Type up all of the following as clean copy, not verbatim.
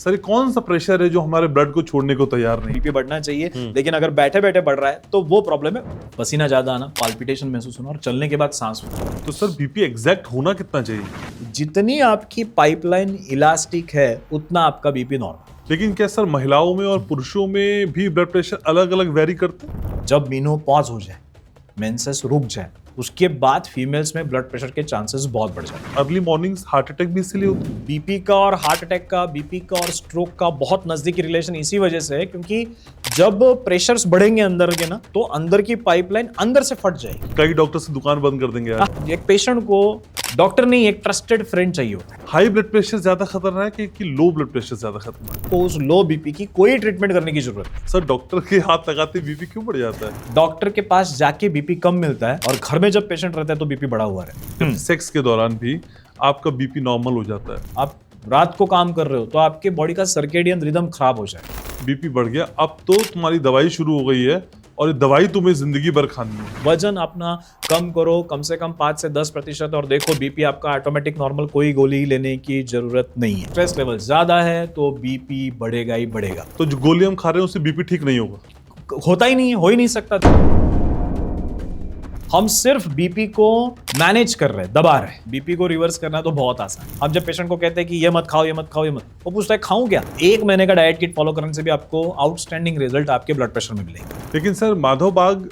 Sir, ये कौन सा प्रेशर है जो हमारे ब्लड को छोड़ने को तैयार नहीं? बीपी बढ़ना चाहिए, लेकिन अगर बैठे बैठे बढ़ रहा है तो वो प्रॉब्लम है। पसीना ज्यादा आना, पाल्पिटेशन महसूस होना और चलने के बाद सांस फूलना। तो सर, बीपी एग्जैक्ट होना कितना चाहिए? जितनी आपकी पाइपलाइन इलास्टिक है उतना आपका बीपी नॉर्मल। लेकिन क्या सर, महिलाओं में और पुरुषों में भी ब्लड प्रेशर अलग अलग वेरी करते हैं? जब मेनोपॉज हो जाए, मेंसेस रुक जाए, उसके बाद फीमेल्स में ब्लड प्रेशर के चांसेस बहुत बढ़ जाते हैं। अर्ली मॉर्निंग्स हार्ट अटैक भी इसीलिए होते हैं? बीपी का और हार्ट अटैक का, बीपी का और स्ट्रोक का बहुत नजदीकी रिलेशन इसी वजह से है क्योंकि जब प्रेशर्स बढ़ेंगे अंदर के ना, तो अंदर की पाइपलाइन अंदर से फट जाएगी। कई डॉक्टर से दुकान बंद कर देंगे यार। एक पेशेंट को डॉक्टर नहीं, एक ट्रस्टेड फ्रेंड चाहिए होता है। हाई ब्लड प्रेशर ज्यादा खतरनाक है कि लो ब्लड प्रेशर ज्यादा खतरनाक तो उस लो बीपी की कोई ट्रीटमेंट करने की जरूरत नहीं। है? सर, डॉक्टर के हाथ लगाते बीपी क्यों बढ़ जाता है? डॉक्टर के पास जाके बीपी कम मिलता है और घर में जब पेशेंट रहता है तो बीपी बढ़ा हुआ रहता है। सेक्स के दौरान भी आपका बीपी नॉर्मल हो जाता है। आप रात को काम कर रहे हो तो आपके बॉडी का सर्केडियन रिदम खराब हो जाए। बीपी बढ़ गया, अब तो तुम्हारी दवाई शुरू हो गई है और ये दवाई तुम्हें जिंदगी भर खानी है। वजन अपना कम करो, कम से कम 5 से 10% और देखो बीपी आपका ऑटोमेटिक नॉर्मल, कोई गोली लेने की जरूरत नहीं है। स्ट्रेस लेवल ज्यादा है तो बीपी बढ़ेगा ही बढ़ेगा। तो जो गोली हम खा रहे हैं उससे बीपी ठीक नहीं होगा? होता ही नहीं है, हो ही नहीं सकता। हम सिर्फ बीपी को मैनेज कर रहे हैं, दबा रहे हैं। बीपी को रिवर्स करना तो बहुत आसान है। हम जब पेशेंट को कहते हैं कि ये मत खाओ, ये मत खाओ, ये मत, वो पूछता है खाऊं क्या? 1 महीने का डाइट किट फॉलो करने से भी आपको आउटस्टैंडिंग रिजल्ट आपके ब्लड प्रेशर में मिलेंगे। लेकिन सर, माधव बाग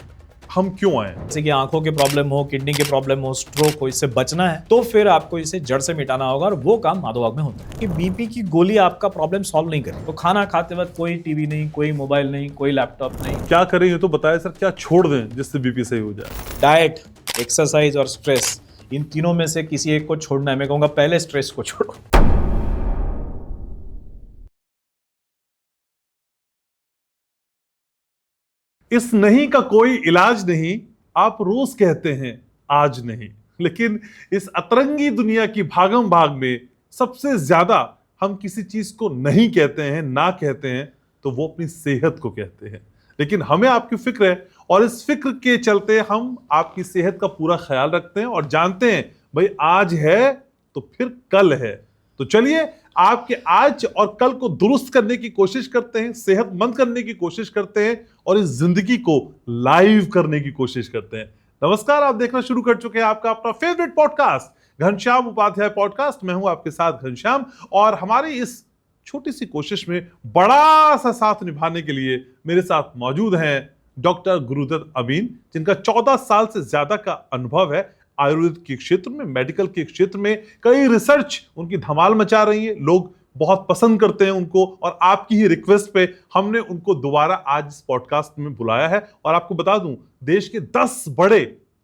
हम क्यों आए? जैसे कि आंखों के प्रॉब्लम हो, किडनी के प्रॉब्लम हो, स्ट्रोक हो, इससे बचना है तो फिर आपको इसे जड़ से मिटाना होगा और वो काम माधव बाग में होता है। कि बीपी की गोली आपका प्रॉब्लम सॉल्व नहीं करे। तो खाना खाते वक्त कोई टीवी नहीं, कोई मोबाइल नहीं, कोई लैपटॉप नहीं। क्या करें ये तो बताएं सर, क्या छोड़ दें जिससे बीपी सही हो जाए? डाइट, एक्सरसाइज और स्ट्रेस, इन तीनों में से किसी एक को छोड़ना है। मैं कहूंगा पहले स्ट्रेस को छोड़ो। इस नहीं का कोई इलाज नहीं, आप रोज कहते हैं आज नहीं। लेकिन इस अतरंगी दुनिया की भागम भाग में सबसे ज्यादा हम किसी चीज को नहीं कहते हैं, ना कहते हैं, तो वो अपनी सेहत को कहते हैं। लेकिन हमें आपकी फिक्र है और इस फिक्र के चलते हम आपकी सेहत का पूरा ख्याल रखते हैं और जानते हैं भाई आज है तो फिर कल है। तो चलिए आपके आज और कल को दुरुस्त करने की कोशिश करते हैं, सेहतमंद करने की कोशिश करते हैं और इस जिंदगी को लाइव करने की कोशिश करते हैं। नमस्कार, आप देखना शुरू कर चुके हैं आपका अपना favourite podcast Ghanshyam Upadhyay podcast. मैं हूं आपके साथ घनश्याम और हमारी इस छोटी सी कोशिश में बड़ा सा साथ निभाने के लिए मेरे साथ मौजूद हैं डॉक्टर गुरुदत्त अमीन, जिनका 14 साल से ज्यादा का अनुभव है आयुर्वेद के क्षेत्र में, मेडिकल के क्षेत्र में। कई रिसर्च उनकी धमाल मचा रही है, लोग बहुत पसंद करते हैं उनको और आपकी ही रिक्वेस्ट पे हमने उनको दोबारा आज इस पॉडकास्ट में बुलाया है। और आपको बता दूं, देश के 10 बड़े,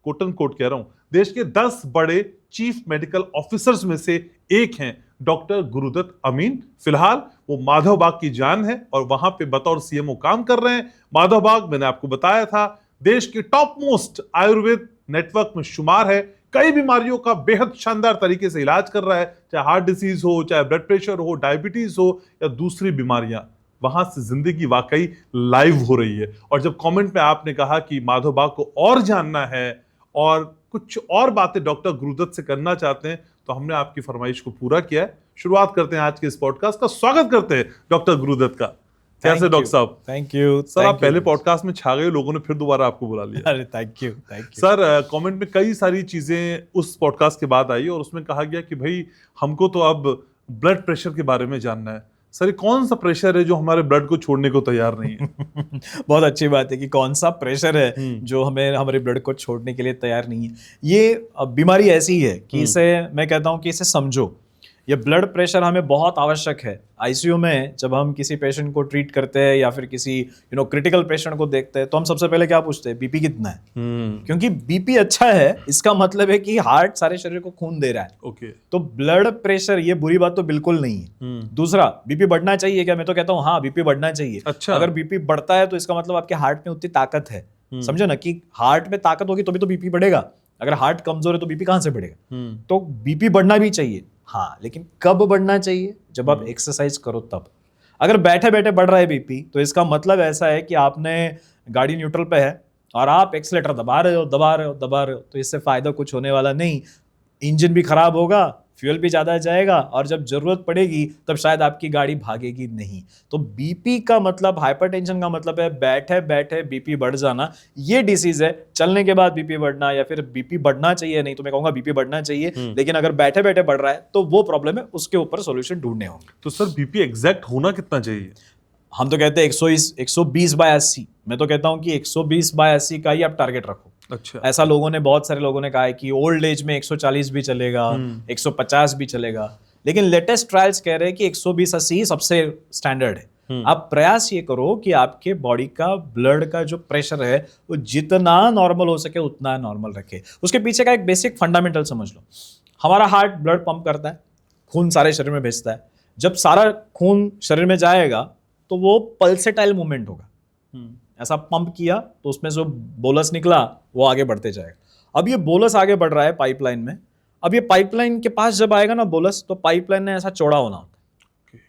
कोट एंड कोट कह रहा हूं, देश के 10 बड़े चीफ मेडिकल ऑफिसर्स में से एक हैं डॉक्टर गुरुदत्त अमीन। फिलहाल वो माधव बाग की जान है और वहां पे बतौर सीएमओ काम कर रहे हैं। माधव बाग, मैंने आपको बताया था, देश के टॉप मोस्ट आयुर्वेद नेटवर्क में शुमार है। कई बीमारियों का बेहद शानदार तरीके से इलाज कर रहा है, चाहे हार्ट डिसीज हो, चाहे ब्लड प्रेशर हो, डायबिटीज हो या दूसरी बीमारियां। वहां से जिंदगी वाकई लाइव हो रही है। और जब कमेंट में आपने कहा कि माधव बाग को और जानना है और कुछ और बातें डॉक्टर गुरुदत्त से करना चाहते हैं, तो हमने आपकी फरमाइश को पूरा किया है। शुरुआत करते हैं आज के इस पॉडकास्ट का। स्वागत करते हैं डॉक्टर गुरुदत्त का। कैसे डॉक्टर साहब? थैंक यू सर, आप पहले पॉडकास्ट में छा गए, लोगों ने फिर दोबारा आपको बुला लिया। अरे थैंक यू सर, कमेंट में कई सारी चीजें उस पॉडकास्ट के बाद आई और उसमें कहा गया कि भाई हमको तो अब ब्लड प्रेशर के बारे में जानना है। सर, ये कौन सा प्रेशर है जो हमारे ब्लड को छोड़ने को तैयार नहीं है? बहुत अच्छी बात है कि कौन सा प्रेशर है जो हमें हमारे ब्लड को छोड़ने के लिए तैयार नहीं है। ये बीमारी ऐसी है कि इसे मैं कहता हूं कि इसे समझो। ये ब्लड प्रेशर हमें बहुत आवश्यक है। आईसीयू में जब हम किसी पेशेंट को ट्रीट करते हैं या फिर किसी क्रिटिकल पेशेंट को देखते हैं तो हम सबसे पहले क्या पूछते हैं? बीपी कितना है? क्योंकि बीपी अच्छा है इसका मतलब है कि हार्ट सारे शरीर को खून दे रहा है। ओके। तो ब्लड प्रेशर ये बुरी बात तो बिल्कुल नहीं है। दूसरा, बीपी बढ़ना चाहिए क्या? मैं तो कहता हूँ हाँ, बीपी बढ़ना चाहिए। अच्छा। अगर बीपी बढ़ता है तो इसका मतलब आपके हार्ट में उतनी ताकत है। समझो ना कि हार्ट में ताकत होगी तो बीपी बढ़ेगा। अगर हार्ट कमजोर है तो बीपी कहां से बढ़ेगा? तो बीपी बढ़ना भी चाहिए, हाँ, लेकिन कब बढ़ना चाहिए? जब आप एक्सरसाइज करो तब। अगर बैठे बैठे बढ़ रहा है बीपी तो इसका मतलब ऐसा है कि आपने गाड़ी न्यूट्रल पे है और आप एक्सीलेटर दबा रहे हो, तो इससे फायदा कुछ होने वाला नहीं। इंजन भी खराब होगा, फ्यूल भी ज़्यादा जाएगा और जब ज़रूरत पड़ेगी तब शायद आपकी गाड़ी भागेगी नहीं। तो बीपी का मतलब, हाइपरटेंशन का मतलब है बैठे बैठे बीपी बढ़ जाना। ये डिसीज है, चलने के बाद बीपी बढ़ना, या फिर बीपी बढ़ना चाहिए, नहीं तो मैं कहूँगा बीपी बढ़ना चाहिए, लेकिन अगर बैठे बैठे बढ़ रहा है तो वो प्रॉब्लम है, उसके ऊपर सोल्यूशन ढूंढने होंगे। तो सर बीपी एग्जैक्ट होना कितना चाहिए? हम तो कहते हैं 120/80। मैं तो कहता हूँ कि 120/80 का ही आप टारगेट रखो। अच्छा। ऐसा बहुत सारे लोगों ने कहा है कि ओल्ड एज में 140 भी चलेगा, 150 भी चलेगा, लेकिन लेटेस्ट ट्रायल्स कह रहे हैं कि 120/80 ही सबसे स्टैंडर्ड है। आप प्रयास ये करो कि आपके बॉडी का ब्लड का जो प्रेशर है वो जितना नॉर्मल हो सके उतना नॉर्मल रखे। उसके पीछे का एक बेसिक फंडामेंटल समझ लो। हमारा हार्ट ब्लड पंप करता है, खून सारे शरीर में भेजता है। जब सारा खून शरीर में जाएगा तो वो पल्सेटाइल मूवमेंट होगा। ऐसा पंप किया तो उसमें जो बोलस निकला वो आगे बढ़ते जाएगा। अब ये बोलस आगे बढ़ रहा है पाइपलाइन में। अब ये पाइपलाइन के पास जब आएगा ना बोलस, तो पाइपलाइन ने ऐसा चौड़ा होना होता है,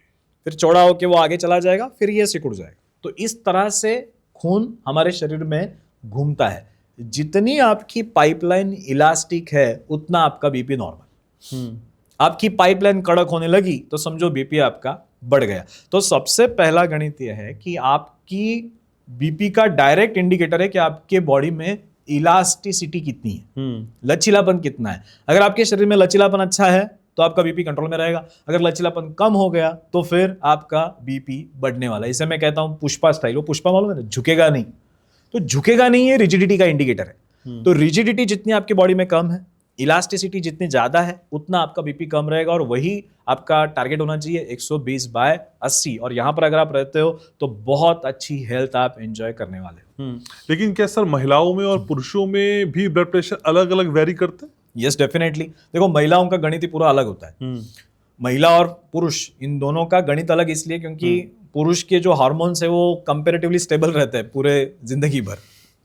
फिर चौड़ा होके वो आगे चला जाएगा, फिर ये सिकुड़ जाएगा। तो इस तरह से खून हमारे शरीर में घूमता है। जितनी आपकी पाइपलाइन इलास्टिक है उतना आपका बीपी नॉर्मल। आपकी पाइपलाइन कड़क होने लगी तो समझो बीपी आपका बढ़ गया। तो सबसे पहला गणित यह है कि आपकी बीपी का डायरेक्ट इंडिकेटर है कि आपके बॉडी में इलास्टिसिटी कितनी है, लचीलापन कितना है। अगर आपके शरीर में लचीलापन अच्छा है तो आपका बीपी कंट्रोल में रहेगा। अगर लचीलापन कम हो गया तो फिर आपका बीपी बढ़ने वाला है। इसे मैं कहता हूं पुष्पा स्टाइल। वो पुष्पा मालूम है ना, झुकेगा नहीं। तो झुकेगा नहीं है रिजिडिटी का इंडिकेटर है। तो रिजिडिटी जितनी आपकी बॉडी में कम है, इलास्टिसिटी जितनी ज्यादा है, उतना आपका बीपी कम रहेगा। और वही आपका टारगेट होना चाहिए 120/80। और यहां पर अगर आप रहते हो तो बहुत अच्छी हेल्थ आप एंजॉय करने वाले हो। लेकिन क्या सर महिलाओं में और पुरुषों में भी ब्लड प्रेशर अलग अलग वेरी करते हैं? Yes, definitely. देखो, महिलाओं का गणित ही पूरा अलग होता है। महिला और पुरुष इन दोनों का गणित अलग इसलिए क्योंकि पुरुष के जो हार्मोन्स है वो कंपैरेटिवली स्टेबल रहते हैं पूरे जिंदगी भर।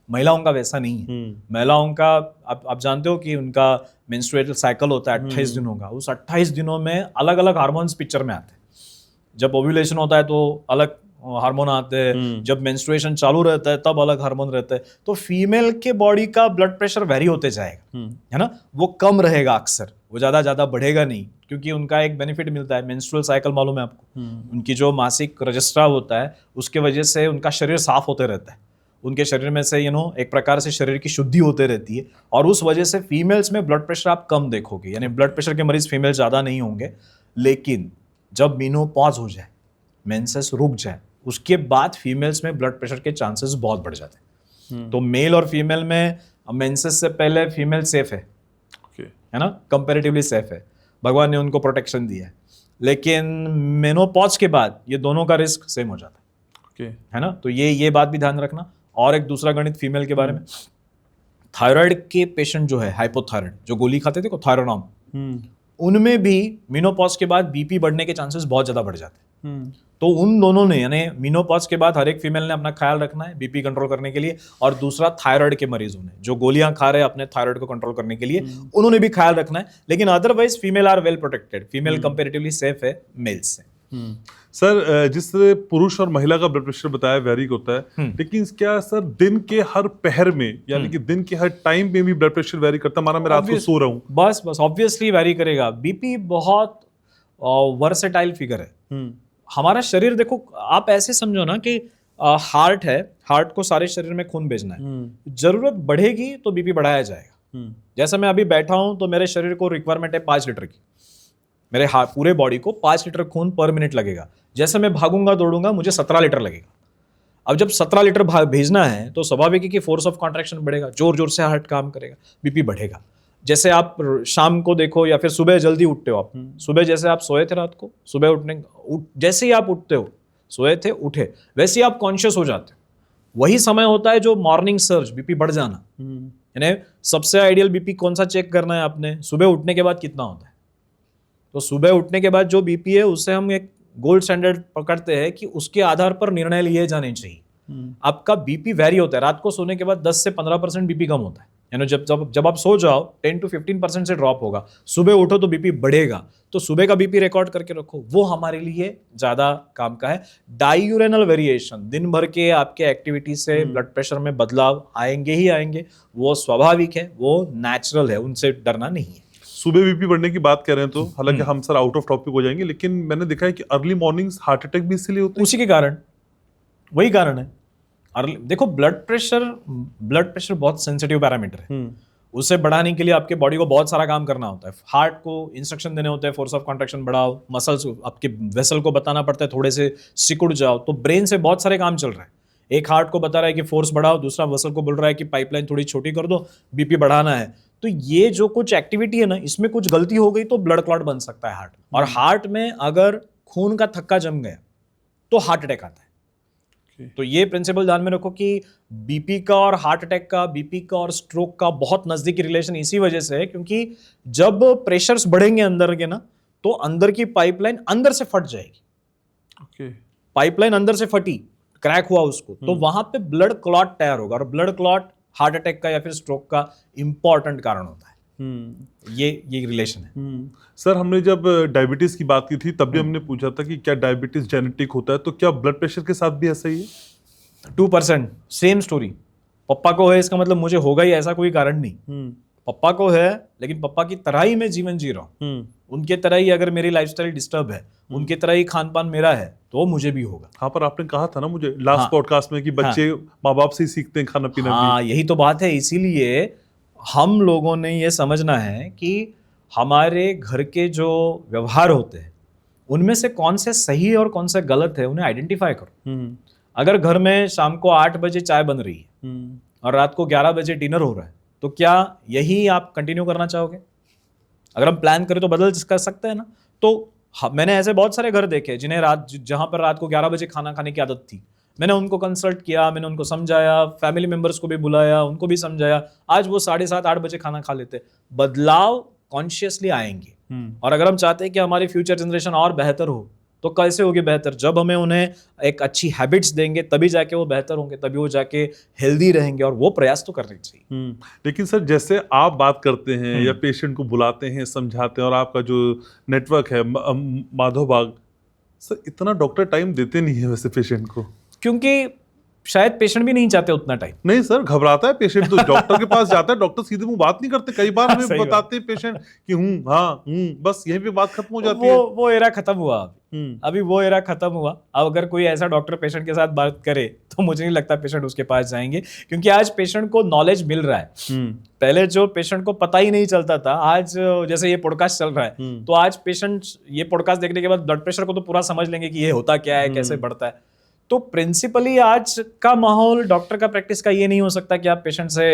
महिलाओं का वैसा नहीं है। महिलाओं का आप जानते हो कि उनका मेंस्ट्रुअल साइकिल होता है 28 दिनों का। उस 28 दिनों में अलग अलग हार्मोन्स पिक्चर में आते हैं। जब ओव्यूलेशन होता है तो अलग हार्मोन आते हैं, जब मेंस्ट्रुएशन चालू रहता है तब अलग हार्मोन रहते हैं। तो फीमेल के बॉडी का ब्लड प्रेशर वेरी होते जाएगा, है ना। वो कम रहेगा अक्सर, वो ज्यादा बढ़ेगा नहीं, क्योंकि उनका एक बेनिफिट मिलता है। मेंस्ट्रुअल साइकिल मालूम है आपको, उनकी जो मासिक रजिस्ट्राव होता है उसके वजह से उनका शरीर साफ होते रहता है। उनके शरीर में से एक प्रकार से शरीर की शुद्धि होते रहती है, और उस वजह से फीमेल्स में ब्लड प्रेशर आप कम देखोगे। यानी ब्लड प्रेशर के मरीज फीमेल ज्यादा नहीं होंगे। लेकिन जब मेनोपॉज हो जाए, मेंसेस रुक जाए, उसके बाद फीमेल्स में ब्लड प्रेशर के चांसेस बहुत बढ़ जाते हैं। तो मेल और फीमेल में मेंसेस से पहले फीमेल सेफ है, है ना, कंपैरेटिवली सेफ है। भगवान ने उनको प्रोटेक्शन दिया है। लेकिन मेनोपॉज के बाद ये दोनों का रिस्क सेम हो जाता है ना। तो ये बात भी ध्यान रखना। और एक दूसरा गणित फीमेल के बारे में, थायराइड के पेशेंट जो है, हाइपोथायराइड, जो गोली खाते थे को थायरोनॉम, उनमें भी मेनोपॉज के बाद बीपी बढ़ने के चांसेस बहुत ज्यादा बढ़ जाते हैं। तो उन दोनों ने, यानी मेनोपॉज के बाद हर एक फीमेल ने अपना ख्याल रखना है बीपी कंट्रोल करने के लिए। और दूसरा थायराइड के मरीजों ने, जो गोलियां खा रहे हैं अपने थायराइड को कंट्रोल करने के लिए, उन्होंने भी ख्याल रखना है। लेकिन otherwise female are well protected. Female comparatively safe है मेल्स से। सर, जिस तरह पुरुष और महिला का ब्लड प्रेशर बताया वेरी होता है, लेकिन क्या सर दिन के हर पहर में, यानी कि दिन के हर टाइम में भी ब्लड प्रेशर वेरी करता है? माना मैं रात को सो रहा हूँ, बस ऑब्वियसली वेरी करेगा। बीपी बहुत वर्सेटाइल फिगर है। हमारा शरीर, देखो आप ऐसे समझो ना कि हार्ट है, हार्ट को सारे शरीर में खून भेजना है। जरूरत बढ़ेगी तो बीपी बढ़ाया जाएगा। जैसे मैं अभी बैठा हूं तो मेरे शरीर को रिक्वायरमेंट है 5 लीटर की। मेरे पूरे बॉडी को 5 लीटर खून पर मिनट लगेगा। जैसे मैं भागूंगा दौड़ूंगा मुझे 17 लीटर लगेगा। अब जब 17 लीटर भेजना है तो स्वाभाविक है कि फोर्स ऑफ कॉन्ट्रैक्शन बढ़ेगा, जोर जोर से हार्ट काम करेगा, बीपी बढ़ेगा। जैसे आप शाम को देखो या फिर सुबह जल्दी उठते हो, आप सुबह जैसे आप सोए थे रात को, सुबह जैसे ही आप उठते हो, सोए थे उठे, वैसे ही आप कॉन्शियस हो जाते हो। वही समय होता है जो मॉर्निंग सर्ज, बीपी बढ़ जाना। यानी सबसे आइडियल बीपी कौन सा चेक करना है आपने? सुबह उठने के बाद कितना होता है। तो सुबह उठने के बाद जो बीपी है उससे हम एक गोल्ड स्टैंडर्ड पकड़ते हैं कि उसके आधार पर निर्णय लिए जाने चाहिए। आपका बीपी वेरी होता है। रात को सोने के बाद 10 से 15% बीपी कम होता है। यानी जब आप सो जाओ 10 to 15% से ड्रॉप होगा। सुबह उठो तो बीपी बढ़ेगा। तो सुबह का बीपी रिकॉर्ड करके रखो, वो हमारे लिए ज्यादा काम का है। डायूरेनल वेरिएशन, दिन भर के आपके एक्टिविटी से ब्लड प्रेशर में बदलाव आएंगे ही आएंगे। वो स्वाभाविक है, वो नेचुरल है, उनसे डरना नहीं है। सुबह बीपी बढ़ने की बात कर रहे हैं तो हालांकि हम सर आउट ऑफ टॉपिक हो जाएंगे, लेकिन मैंने देखा है कि अर्ली मॉर्निंग्स हार्ट अटैक भी इसीलिए होते हैं। उसी के कारण, वही कारण है। और देखो ब्लड प्रेशर बहुत सेंसिटिव पैरामीटर है। उसे बढ़ाने के लिए आपके बॉडी को बहुत सारा काम करना होता है। हार्ट को इंस्ट्रक्शन देने होते हैं, फोर्स ऑफ कॉन्ट्रैक्शन बढ़ाओ, मसल्स आपके वेसल को बताना पड़ता है थोड़े से सिकुड़ जाओ। तो ब्रेन से बहुत सारे काम चल रहे हैं। एक हार्ट को बता रहा है कि फोर्स बढ़ाओ, दूसरा वेसल को बोल रहा है कि पाइपलाइन थोड़ी छोटी कर दो, बीपी बढ़ाना है। तो ये जो कुछ एक्टिविटी है ना, इसमें कुछ गलती हो गई तो ब्लड क्लॉट बन सकता है हार्ट। और हार्ट में अगर खून का थक्का जम गया तो हार्ट अटैक आता है। तो ये प्रिंसिपल ध्यान में रखो कि बीपी का और हार्ट अटैक का, बीपी का और स्ट्रोक का बहुत नजदीकी रिलेशन इसी वजह से है, क्योंकि जब प्रेशर्स बढ़ेंगे अंदर के ना, तो अंदर की पाइपलाइन अंदर से फट जाएगी। पाइपलाइन अंदर से फटी, क्रैक हुआ उसको, तो वहां पे ब्लड क्लॉट तैयार होगा। और ब्लड क्लॉट हार्ट अटैक का या फिर स्ट्रोक का इंपॉर्टेंट कारण होता है। ये रिलेशन है। सर हमने जब डायबिटीज की बात की थी तब भी हमने पूछा था कि क्या डायबिटीज जेनेटिक होता है, तो क्या ब्लड प्रेशर के साथ भी ऐसा ही है? 2% सेम स्टोरी। पप्पा को है इसका मतलब मुझे होगा ही, ऐसा कोई कारण नहीं। पप्पा को है, लेकिन पप्पा की तरह ही मैं जीवन जी रहा हूँ। उनके तरह ही अगर मेरी लाइफस्टाइल डिस्टर्ब है, उनके तरह ही खान पान मेरा है, तो मुझे भी होगा। हाँ, पर आपने कहा था ना मुझे लास्ट पॉडकास्ट में कि बच्चे माँ बाप से ही सीखते हैं खाना पीना। हाँ, यही तो बात है। इसीलिए हम लोगों ने ये समझना है कि हमारे घर के जो व्यवहार होते हैं उनमें से कौन से सही और कौन से गलत है, उन्हें आइडेंटिफाई करो। अगर घर में शाम को 8 बजे चाय बन रही है और रात को 11 बजे डिनर हो रहा है, तो क्या यही आप कंटिन्यू करना चाहोगे? अगर हम प्लान करें तो बदल कर सकते हैं ना। तो मैंने ऐसे बहुत सारे घर देखे जिन्हें जहां पर रात को 11 बजे खाना खाने की आदत थी। मैंने उनको कंसल्ट किया, मैंने उनको समझाया, फैमिली मेंबर्स को भी बुलाया, उनको भी समझाया। आज वो 7:30-8 बजे खाना खा लेते। बदलाव कॉन्शियसली आएंगे। और अगर हम चाहते हैं कि हमारी फ्यूचर जनरेशन और बेहतर हो, तो कैसे होगी बेहतर? जब हमें उन्हें एक अच्छी हैबिट्स देंगे, तभी जाके वो बेहतर होंगे, तभी वो जाके हेल्दी रहेंगे। और वो प्रयास तो करने चाहिए। लेकिन सर जैसे आप बात करते हैं या पेशेंट को बुलाते हैं, समझाते हैं, और आपका जो नेटवर्क है माधव बाग, सर इतना डॉक्टर टाइम देते नहीं है वैसे पेशेंट को, क्योंकि शायद पेशेंट भी नहीं चाहते उतना टाइम। नहीं सर, घबराता है पेशेंट तो डॉक्टर के पास जाता है, डॉक्टर सीधे मुंह बात नहीं करते। कई बार हमें बताते हैं पेशेंट कि बस यहीं पे बात खत्म हो जाती है। वो एरा खत्म हुआ। अभी वो एरा खत्म हुआ। अब अगर कोई ऐसा डॉक्टर पेशेंट के साथ बात करे तो मुझे नहीं लगता पेशेंट उसके पास जाएंगे, क्योंकि आज पेशेंट को नॉलेज मिल रहा है। पहले जो पेशेंट को पता ही नहीं चलता था, आज जैसे ये पॉडकास्ट चल रहा है, तो आज पेशेंट ये पॉडकास्ट देखने के बाद ब्लड प्रेशर को तो पूरा समझ लेंगे कि ये होता क्या है, कैसे बढ़ता है। तो प्रिंसिपली आज का माहौल डॉक्टर का प्रैक्टिस का ये नहीं हो सकता कि आप पेशेंट से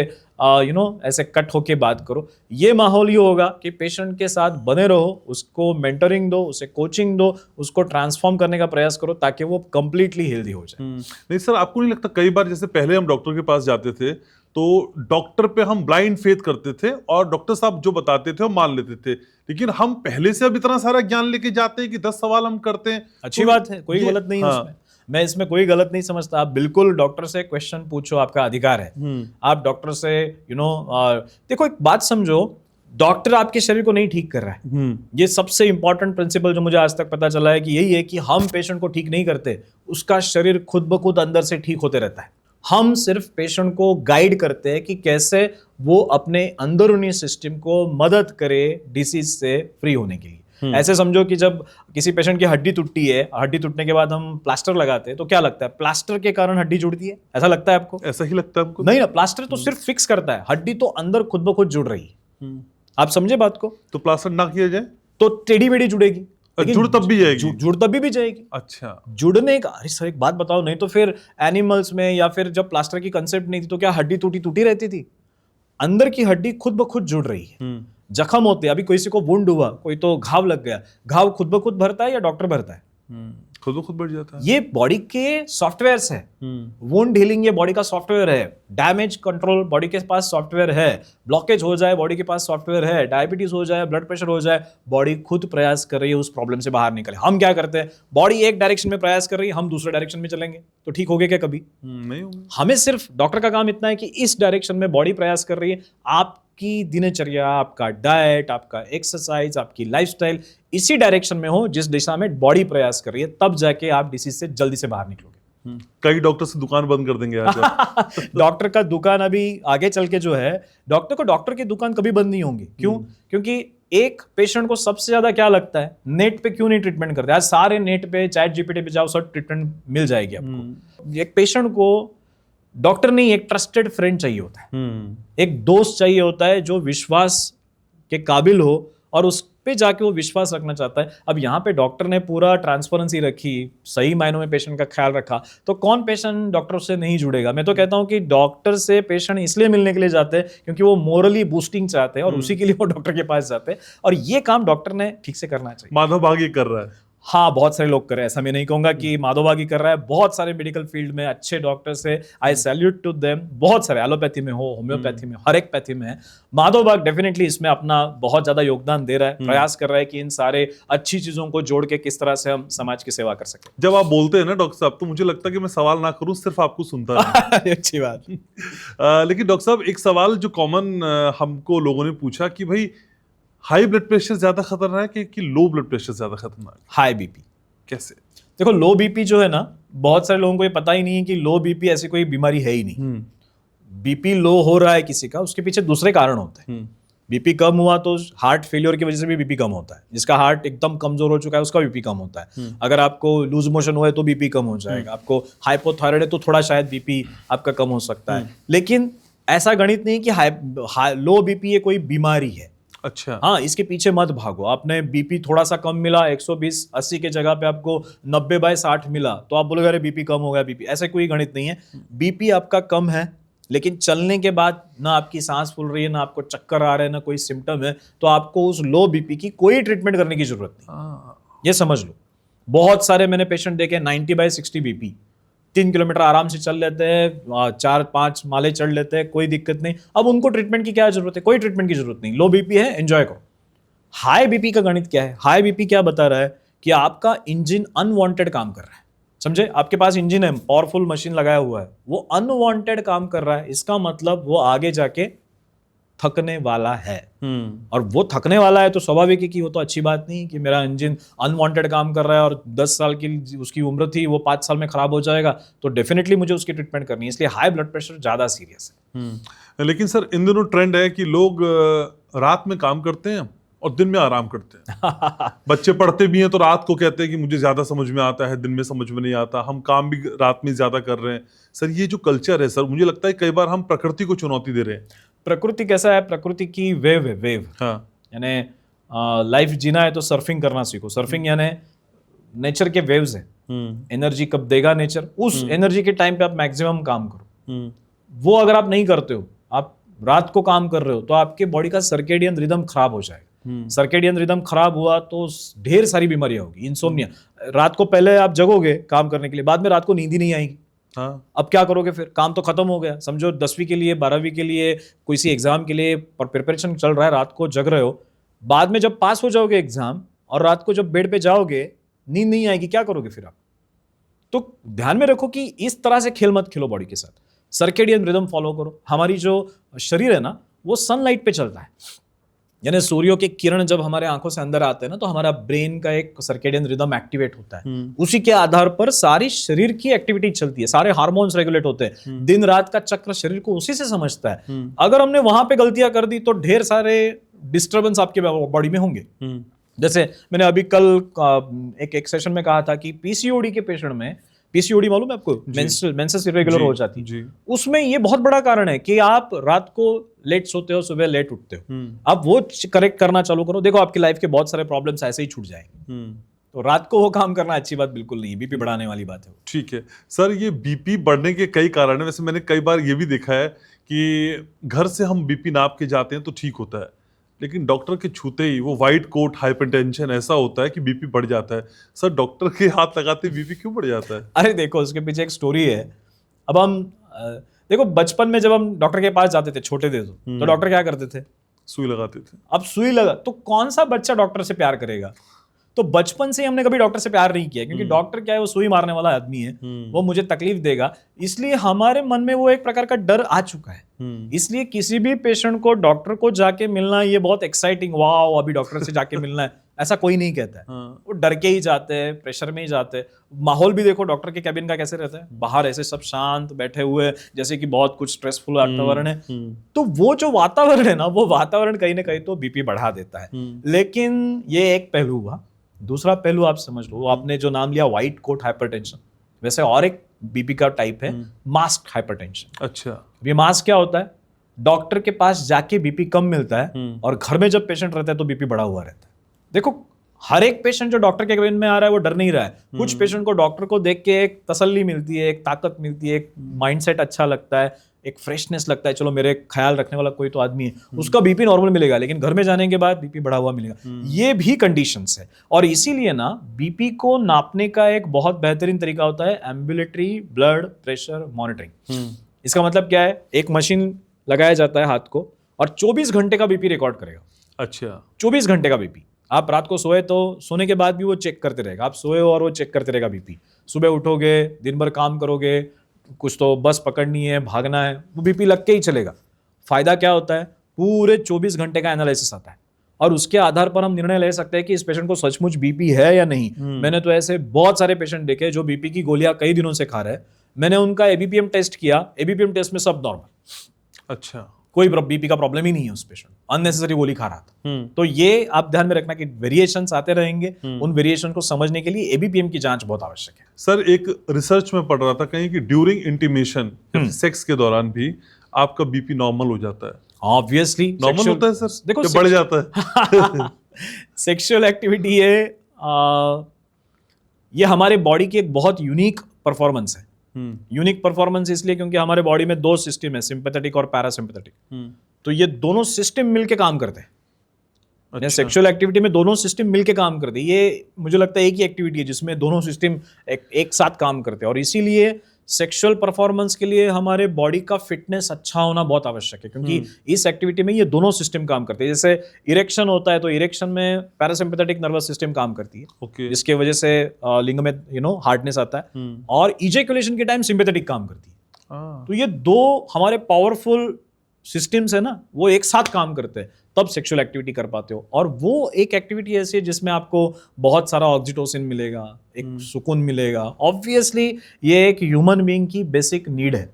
ऐसे कट होके बात करो। ये माहौल ये होगा कि पेशेंट के साथ बने रहो, उसको मेंटरिंग दो, उसे कोचिंग दो, उसको ट्रांसफॉर्म करने का प्रयास करो, ताकि वो कंप्लीटली हेल्दी हो जाए। नहीं सर, आपको नहीं लगता कई बार जैसे पहले हम डॉक्टर के पास जाते थे तो डॉक्टर पे हम ब्लाइंड फेथ करते थे और डॉक्टर साहब जो बताते थे वो मान लेते थे, लेकिन हम पहले से अब इतना सारा ज्ञान लेके जाते हैं कि 10 सवाल हम करते हैं। अच्छी बात है, कोई गलत नहीं है उसमें। मैं इसमें कोई गलत नहीं समझता। आप बिल्कुल डॉक्टर से क्वेश्चन पूछो, आपका अधिकार है। आप डॉक्टर से देखो, एक बात समझो, डॉक्टर आपके शरीर को नहीं ठीक कर रहा है। ये सबसे इंपॉर्टेंट प्रिंसिपल जो मुझे आज तक पता चला है कि यही है कि हम पेशेंट को ठीक नहीं करते, उसका शरीर खुद ब खुद अंदर से ठीक होते रहता है। हम सिर्फ पेशेंट को गाइड करते हैं कि कैसे वो अपने अंदरूनी सिस्टम को मदद करे डिसीज से फ्री होने के लिए। ऐसे समझो कि जब किसी पेशेंट की हड्डी टूटती है, हड्डी टूटने के बाद हम प्लास्टर लगाते हैं, तो क्या लगता है? प्लास्टर के कारण हड्डी जुड़ती है, ऐसा लगता है आपको? ऐसा ही लगता है हमको। नहीं ना, प्लास्टर तो सिर्फ फिक्स करता है, हड्डी तो अंदर खुद ब खुद जुड़ रही है। आप समझे बात को? तो प्लास्टर ना किया जाए तो टेढ़ी मेढ़ी जुड़ेगी, जुड़ तब भी जाएगी। जुड़ तभी भी जाएगी। अच्छा, जुड़ने का, अरे सर एक बात बताओ, नहीं तो फिर एनिमल्स में या फिर जब प्लास्टर की कंसेप्ट नहीं थी तो क्या हड्डी टूटी रहती थी? अंदर की हड्डी खुद ब खुद जुड़ रही है। जख्म होते हैं, अभी किसी को वुंड हुआ, कोई तो घाव लग गया, घाव खुद ब खुद भरता है या डॉक्टर भरता है? खुद ब खुद बढ़ जाता है। ये बॉडी के सॉफ्टवेयर्स है। वुंड हीलिंग ये बॉडी का सॉफ्टवेयर है, डैमेज कंट्रोल बॉडी के पास सॉफ्टवेयर है, ब्लॉकेज हो जाए बॉडी के पास सॉफ्टवेयर है, डायबिटीज हो जाए, ब्लड प्रेशर हो जाए, बॉडी खुद प्रयास कर रही है उस प्रॉब्लम से बाहर निकले। हम क्या करते हैं? बॉडी एक डायरेक्शन में प्रयास कर रही है, हम दूसरे डायरेक्शन में चलेंगे तो ठीक हो गए क्या कभी? नहीं होगा। हमें सिर्फ डॉक्टर का काम इतना है कि इस डायरेक्शन में बॉडी प्रयास कर रही है, आपकी दिनचर्या, आपका डाइट, आपका एक्सरसाइज, आपकी लाइफस्टाइल इसी डायरेक्शन में हो जिस दिशा में बॉडी प्रयास कर रही है, तब जाके आप डिसीज से जल्दी से बाहर निकलोगे। कई डॉक्टर से दुकान बंद कर देंगे आज। डॉक्टर का दुकान अभी आगे चल के जो है, डॉक्टर की दुकान कभी बंद नहीं होंगी। क्यों? क्योंकि एक पेशेंट को सबसे ज्यादा क्या लगता है, नेट पे क्यों नहीं ट्रीटमेंट करते? आज सारे नेट पे चैट जीपीटी पे जाओ, सब ट्रीटमेंट मिल जाएगी आपको। एक पेशेंट को डॉक्टर नहीं, एक ट्रस्टेड फ्रेंड चाहिए होता है, एक दोस्त चाहिए होता है जो विश्वास के काबिल हो और उस पे जाके वो विश्वास रखना चाहता है। अब यहाँ पे डॉक्टर ने पूरा ट्रांसपेरेंसी रखी, सही मायनों में पेशेंट का ख्याल रखा, तो कौन पेशेंट डॉक्टर से नहीं जुड़ेगा? मैं तो कहता हूँ कि डॉक्टर से पेशेंट इसलिए मिलने के लिए जाते हैं क्योंकि वो मोरली बूस्टिंग चाहते हैं और उसी के लिए वो डॉक्टर के पास जाते हैं, और ये काम डॉक्टर ने ठीक से करना चाहिए। माधव भागी कर रहा है। हाँ, बहुत सारे लोग कर रहे हैं, ऐसा मैं नहीं कहूंगा कि माधोभागी कर रहा है। बहुत सारे मेडिकल फील्ड में अच्छे डॉक्टर्स है, आई सैल्यूट टू देम। बहुत सारे, एलोपैथी में हो, होम्योपैथी में, हर एक पैथी में है। माधोभाग डेफिनेटली इसमें अपना बहुत ज्यादा योगदान दे रहा है, प्रयास कर रहा है कि इन सारे अच्छी चीजों को जोड़ के किस तरह से हम समाज की सेवा कर सकें। जब आप बोलते हैं ना डॉक्टर साहब, तो मुझे लगता है कि मैं सवाल ना करूं, सिर्फ आपको सुनता रहूं। अच्छी बात। लेकिन डॉक्टर साहब, एक सवाल जो कॉमन हमको लोगों ने पूछा कि भाई हाई ब्लड प्रेशर ज्यादा खतरनाक है कि लो ब्लड प्रेशर ज्यादा खतरनाक है? High BP. कैसे? देखो, लो बीपी जो है ना, बहुत सारे लोगों को ये पता ही नहीं है कि लो बीपी ऐसी कोई बीमारी है ही नहीं। बीपी लो हो रहा है किसी का, उसके पीछे दूसरे कारण होते हैं। बीपी कम हुआ तो हार्ट फेलियर की वजह से भी बीपी कम होता है। जिसका हार्ट एकदम कमजोर हो चुका है उसका बीपी कम होता है। अगर आपको लूज मोशन हुआ है तो बीपी कम हो जाएगा। आपको हाइपोथायराइड है तो थोड़ा शायद बीपी आपका कम हो सकता है। लेकिन ऐसा गणित नहीं कि लो बीपी ये कोई बीमारी है। अच्छा। हाँ, इसके पीछे मत भागो। आपने बीपी थोड़ा सा कम मिला, 120/80 के जगह पे आपको 90/60 मिला, तो आप बोलोगे अरे बीपी कम हो गया। बीपी ऐसे कोई गणित नहीं है। बीपी आपका कम है, लेकिन चलने के बाद ना आपकी सांस फूल रही है, ना आपको चक्कर आ रहे हैं, ना कोई सिम्टम है, तो आपको उस लो बीपी की कोई ट्रीटमेंट करने की जरूरत नहीं। ये समझ लो। बहुत सारे मैंने पेशेंट देखे 90/60 बीपी, 3 किलोमीटर आराम से चल लेते हैं, 4-5 माले चढ़ लेते हैं, कोई दिक्कत नहीं। अब उनको ट्रीटमेंट की क्या जरूरत है? कोई ट्रीटमेंट की जरूरत नहीं। लो बीपी है, एंजॉय करो। हाई बीपी का गणित क्या है? हाई बीपी क्या बता रहा है कि आपका इंजन अनवांटेड काम कर रहा है। समझे? आपके पास इंजन है, पावरफुल मशीन लगाया हुआ है, वो अनवांटेड काम कर रहा है। इसका मतलब वो आगे जाके थकने वाला है। और वो थकने वाला है तो स्वाभाविक है कि वो तो अच्छी बात नहीं कि मेरा इंजन अनवांटेड काम कर रहा है और 10 साल की उसकी उम्र थी, वो 5 साल में खराब हो जाएगा, तो डेफिनेटली मुझे उसकी ट्रीटमेंट करनी है। इसलिए हाई ब्लड प्रेशर ज्यादा सीरियस है। लेकिन सर, इन दिनों ट्रेंड है कि लोग रात में काम करते हैं और दिन में आराम करते हैं। बच्चे पढ़ते भी हैं तो रात को कहते हैं कि मुझे ज्यादा समझ में आता है, दिन में समझ में नहीं आता। हम काम भी रात में ज्यादा कर रहे हैं। सर, ये जो कल्चर है सर, मुझे लगता है कई बार हम प्रकृति को चुनौती दे रहे हैं। प्रकृति कैसा है? प्रकृति की वेव है, वेव। हाँ। यानी लाइफ जीना है तो सर्फिंग करना सीखो। सर्फिंग यानी नेचर के वेव्स है। एनर्जी कब देगा नेचर, उस एनर्जी के टाइम पे आप मैक्सिमम काम करो। वो अगर आप नहीं करते हो, आप रात को काम कर रहे हो, तो आपके बॉडी का सर्केडियन रिदम खराब हो जाएगा। सर्केडियन रिदम खराब हुआ तो ढेर सारी बीमारियां होगी। इंसोम्निया, रात को पहले आप जगोगे काम करने के लिए, बाद में रात को नींद ही नहीं आएगी। हाँ। अब क्या करोगे फिर? काम तो खत्म हो गया। समझो 10वीं के लिए, 12वीं के लिए, कोई सी एग्जाम के लिए प्रिपरेशन चल रहा है, रात को जग रहे हो, बाद में जब पास हो जाओगे एग्जाम और रात को जब बेड पे जाओगे, नींद नहीं आएगी, क्या करोगे फिर आप? तो ध्यान में रखो कि इस तरह से खेल मत खेलो बॉडी के साथ। सर्केडियन रिदम फॉलो करो। हमारी जो शरीर है ना, वो सनलाइट पे चलता है। यानी सूर्यों के किरण जब हमारे आंखों से अंदर आते हैं ना, तो हमारा ब्रेन का एक सर्केडियन रिदम एक्टिवेट होता है। उसी के आधार पर सारी शरीर की एक्टिविटी चलती है, सारे हार्मोन्स रेगुलेट होते हैं। दिन रात का चक्र शरीर को उसी से समझता है। अगर हमने वहां पे गलतियां कर दी तो ढेर सारे डिस्टर्बेंस आपके बॉडी में होंगे। जैसे मैंने अभी कल एक सेशन में कहा था कि पीसीओडी के पेशेंट में, पीसीओडी मालूम है आपको? मेंसेस इरेगुलर हो जाती है। उसमें ये बहुत बड़ा कारण है कि आप रात को लेट सोते हो, सुबह लेट उठते हो। आप वो करेक्ट करना चालू करो, देखो आपकी लाइफ के बहुत सारे प्रॉब्लम्स ऐसे ही छूट जाएंगे। तो रात को वो काम करना अच्छी बात बिल्कुल नहीं है, बीपी बढ़ाने वाली बात है। ठीक है सर, ये बीपी बढ़ने के कई कारण है। वैसे मैंने कई बार ये भी देखा है कि घर से हम बीपी नाप के जाते हैं तो ठीक होता है, लेकिन डॉक्टर के छूते ही वो वाइट कोट हाइपरटेंशन ऐसा होता है कि बीपी बढ़ जाता है। सर, डॉक्टर के हाथ लगाते बीपी क्यों बढ़ जाता है? अरे देखो, उसके पीछे एक स्टोरी है। अब हम देखो, बचपन में जब हम डॉक्टर के पास जाते थे, छोटे थे तो डॉक्टर क्या करते थे? सुई लगाते थे। अब सुई लगा तो कौन सा बच्चा डॉक्टर से प्यार करेगा? तो बचपन से हमने कभी डॉक्टर से प्यार नहीं किया, क्योंकि डॉक्टर क्या है, वो सुई मारने वाला आदमी है, वो मुझे तकलीफ देगा। इसलिए हमारे मन में वो एक प्रकार का डर आ चुका है। इसलिए किसी भी पेशेंट को डॉक्टर को जाके मिलना ये बहुत एक्साइटिंग, वाओ अभी डॉक्टर से जाके मिलना है, ऐसा कोई नहीं कहता है। हाँ। वो डर के ही जाते हैं, प्रेशर में ही जाते हैं। माहौल भी देखो डॉक्टर के कैबिन का कैसे रहता है, बाहर ऐसे सब शांत बैठे हुए, जैसे कि बहुत कुछ स्ट्रेसफुल वातावरण है। तो वो जो वातावरण है ना, वो वातावरण कहीं ना कहीं तो बीपी बढ़ा देता है। लेकिन ये एक पहलू हुआ। दूसरा पहलू आप समझ लो, आपने जो नाम लिया व्हाइट कोट हाइपरटेंशन, वैसे और एक बीपी का टाइप है मास्क हाइपरटेंशन। अच्छा। ये मास्क क्या होता है? डॉक्टर के पास जाके बीपी कम मिलता है और घर में जब पेशेंट रहता है तो बीपी बढ़ा हुआ रहता है। देखो, हर एक पेशेंट जो डॉक्टर के केबिन में आ रहा है वो डर नहीं रहा है। कुछ पेशेंट को डॉक्टर को देख के एक तसल्ली मिलती है, एक ताकत मिलती है, एक माइंडसेट अच्छा लगता है, एक फ्रेशनेस लगता है, चलो मेरे ख्याल रखने वाला कोई तो आदमी है, उसका बीपी नॉर्मल मिलेगा, लेकिन घर में जाने के बाद बीपी बढ़ा हुआ मिलेगा। ये भी कंडीशंस है। और इसीलिए ना बीपी को नापने का एक बहुत बेहतरीन तरीका होता है एम्बुलेटरी ब्लड प्रेशर मॉनिटरिंग। इसका मतलब क्या है? एक मशीन लगाया जाता है हाथ को और 24 घंटे का बीपी रिकॉर्ड करेगा। अच्छा। 24 घंटे का बीपी। आप रात को सोए तो सोने के बाद भी वो चेक करते रहेगा। आप सोए हो और वो चेक करते रहेगा बीपी। सुबह उठोगे, दिन भर काम करोगे, कुछ तो बस पकड़नी है, भागना है, वो बीपी लग के ही चलेगा। फायदा क्या होता है? पूरे 24 घंटे का एनालिसिस आता है और उसके आधार पर हम निर्णय ले सकते हैं कि इस पेशेंट को सचमुच बीपी है या नहीं। मैंने तो ऐसे बहुत सारे पेशेंट देखे जो बीपी की गोलियां कई दिनों से खा रहे हैं। मैंने उनका एबीपीएम टेस्ट किया, एबीपीएम टेस्ट में सब नॉर्मल, अच्छा, कोई बीपी का प्रॉब्लम ही नहीं है उस पेशेंट, अननेसेसरी गोली खा रहा था। तो ये आप ध्यान में रखना कि वेरिएशंस आते रहेंगे। उन वेरिएशन को समझने के लिए एबीपीएम की जांच बहुत आवश्यक है। सर, एक रिसर्च में पढ़ रहा था कहीं कि ड्यूरिंग इंटीमेशन, सेक्स के दौरान भी आपका बीपी नॉर्मल हो जाता है। ऑब्वियसली नॉर्मल होता है सर? देखो, बढ़ जाता है। सेक्सुअल एक्टिविटी है, ये हमारे बॉडी की एक बहुत यूनिक परफॉर्मेंस है। यूनिक परफॉर्मेंस इसलिए क्योंकि हमारे बॉडी में दो सिस्टम है, सिंपैथेटिक और पैरासिम्पैथेटिक। तो ये दोनों सिस्टम मिलके काम करते हैं। अच्छा। सेक्सुअल एक्टिविटी में दोनों सिस्टम मिलके काम करते हैं। ये मुझे लगता है एक ही एक्टिविटी है जिसमें दोनों सिस्टम एक साथ काम करते हैं। और इसीलिए सेक्सुअल परफॉर्मेंस के लिए हमारे बॉडी का फिटनेस अच्छा होना बहुत आवश्यक है, क्योंकि इस एक्टिविटी में ये दोनों सिस्टम काम करते हैं। जैसे इरेक्शन होता है तो इरेक्शन में पैरासिम्पैथेटिक नर्वस सिस्टम काम करती है, okay. जिसके वजह से लिंग में हार्डनेस आता है। और इजैकुलेशन के टाइम सिंपैथेटिक काम करती है। तो ये दो हमारे पावरफुल सिस्टम्स है ना, वो एक साथ काम करते हैं, तब सेक्सुअल एक्टिविटी कर पाते हो। और वो एक एक्टिविटी ऐसी है जिसमें आपको बहुत सारा ऑक्सीटोसिन मिलेगा, एक सुकून मिलेगा। ऑब्वियसली ये एक ह्यूमन बीइंग की बेसिक नीड है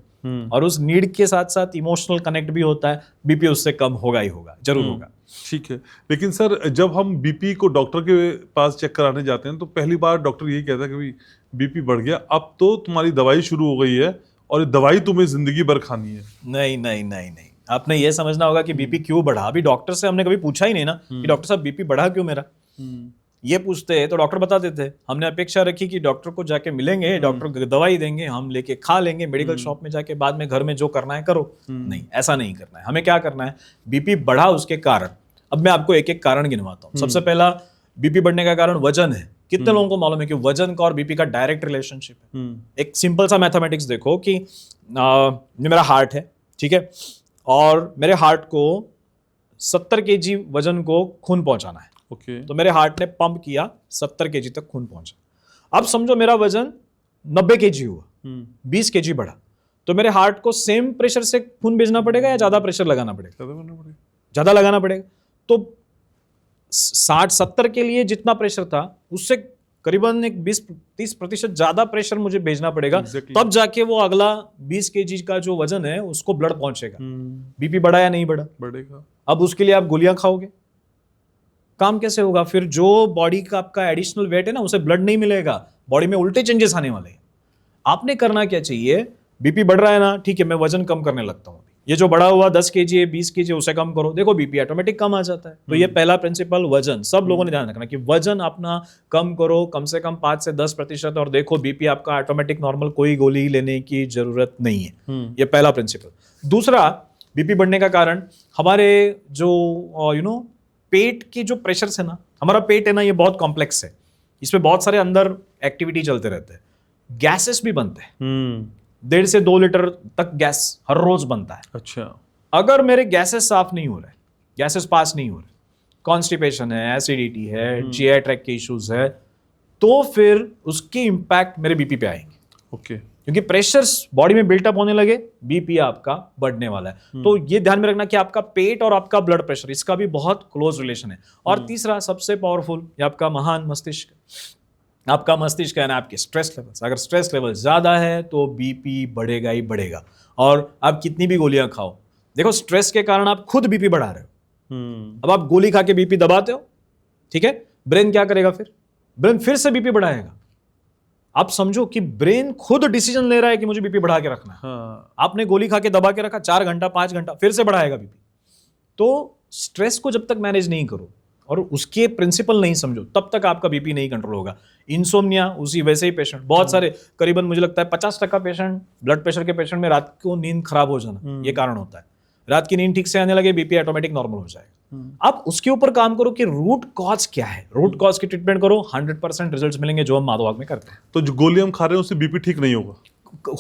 और उस नीड के साथ साथ इमोशनल कनेक्ट भी होता है। बीपी उससे कम होगा ही होगा, जरूर होगा। ठीक है, लेकिन सर जब हम बीपी को डॉक्टर के पास चेक कराने जाते हैं तो पहली बार डॉक्टर यही कहता है कि बीपी बढ़ गया, अब तो तुम्हारी दवाई शुरू हो गई है और ये दवाई तुम्हें जिंदगी भर खानी है। नहीं नहीं नहीं नहीं, आपने ये समझना होगा कि बीपी क्यों बढ़ा। अभी डॉक्टर से हमने कभी पूछा ही नहीं ना कि डॉक्टर साहब बीपी बढ़ा क्यों मेरा। ये पूछते तो डॉक्टर बता देते। हमने अपेक्षा रखी कि डॉक्टर को जाके मिलेंगे, डॉक्टर दवाई देंगे, हम लेके खा लेंगे, मेडिकल शॉप में जाके बाद में घर में जो करना है करो। नहीं, ऐसा नहीं करना है। हमें क्या करना है? बीपी बढ़ा उसके कारण, अब मैं आपको एक एक कारण गिनवाता हूँ। सबसे पहला, बीपी बढ़ने का कारण वजन है। कितने लोगों को मालूम है कि वजन का और बीपी का डायरेक्ट रिलेशनशिप है? एक सिंपल सा मैथमेटिक्स देखो कि मेरा हार्ट है, ठीक है, और मेरे हार्ट को 70 kg वजन को खून पहुंचाना है। okay. तो मेरे हार्ट ने पंप किया, 70 kg तक खून पहुंचा। अब समझो मेरा वजन 90 kg हुआ, 20 kg बढ़ा, तो मेरे हार्ट को सेम प्रेशर से खून भेजना पड़ेगा या ज्यादा प्रेशर लगाना पड़ेगा? ज्यादा लगाना पड़ेगा। तो 60-70 के लिए जितना प्रेशर था उससे करीबन एक 20-30% ज्यादा प्रेशर मुझे भेजना पड़ेगा। तब जाके वो अगला 20 kg का जो वजन है उसको ब्लड पहुंचेगा। बीपी बढ़ा या नहीं बढ़ा? बढ़ेगा। अब उसके लिए आप गोलियां खाओगे, काम कैसे होगा? फिर जो बॉडी का आपका एडिशनल वेट है ना, उसे ब्लड नहीं मिलेगा, बॉडी में उल्टे चेंजेस आने वाले हैं। आपने करना क्या चाहिए? बीपी बढ़ रहा है ना, ठीक है, मैं वजन कम करने लगता हूँ। ये जो बढ़ा हुआ 10 kg है, 20 kg, उसे कम करो, देखो बीपी ऑटोमेटिक कम आ जाता है। तो ये पहला प्रिंसिपल, वजन। सब लोगों ने ध्यान रखना कि वजन अपना कम करो, कम से कम 5 से 10%, और देखो बीपी आपका ऑटोमेटिक नॉर्मल, कोई गोली लेने की जरूरत नहीं है। ये पहला प्रिंसिपल। दूसरा, बीपी बढ़ने का कारण हमारे जो पेट के जो प्रेशर है ना, हमारा पेट है ना, ये बहुत कॉम्प्लेक्स है, इसमें बहुत सारे अंदर एक्टिविटी चलते रहते हैं, गैसेस भी बनते हैं। 1.5 से 2 लीटर तक गैस हर रोज बनता है। अच्छा, अगर मेरे गैसेस साफ नहीं हो रहे, गैसेस पास नहीं हो रहे, कॉन्स्टिपेशन है, एसिडिटी है, जीआई ट्रैक्ट के इश्यूज है, तो फिर उसके इंपैक्ट मेरे बीपी पे आएंगे। ओके। क्योंकि प्रेशर्स बॉडी में बिल्टअप होने लगे, बीपी आपका बढ़ने वाला है। तो ये ध्यान में रखना कि आपका पेट और आपका ब्लड प्रेशर, इसका भी बहुत क्लोज रिलेशन है। और तीसरा सबसे पावरफुल, ये आपका महान मस्तिष्क, आपका मस्तिष्क है ना, आपके स्ट्रेस लेवल्स। अगर स्ट्रेस लेवल ज्यादा है तो बीपी बढ़ेगा ही बढ़ेगा। और आप कितनी भी गोलियां खाओ, देखो स्ट्रेस के कारण आप खुद बीपी बढ़ा रहे हो। अब आप गोली खा के बीपी दबाते हो, ठीक है, ब्रेन क्या करेगा फिर? ब्रेन फिर से बीपी बढ़ाएगा। आप समझो कि ब्रेन खुद डिसीजन ले रहा है कि मुझे बीपी बढ़ा के रखना है। आपने गोली खा के दबा के रखा, 4 घंटा 5 घंटा, फिर से बढ़ाएगा बीपी। तो स्ट्रेस को जब तक मैनेज नहीं करो और उसके प्रिंसिपल नहीं समझो, तब तक आपका बीपी नहीं कंट्रोल होगा। इंसोम्निया, उसी वैसे ही पेशेंट, बहुत सारे, करीबन मुझे लगता है 50% पेशेंट, ब्लड प्रेशर के पेशेंट में रात को नींद खराब हो जाना, ये कारण होता है। रात की नींद ठीक से आने लगे, बीपी ऑटोमेटिक नॉर्मल हो जाएगा। आप उसके ऊपर काम करो कि रूट कॉज क्या है, रूट कॉज की ट्रीटमेंट करो, 100% रिजल्ट्स मिलेंगे, जो हम माधवाग में करते हैं। तो जो गोली हम खा रहे हैं उससे बीपी ठीक नहीं होगा?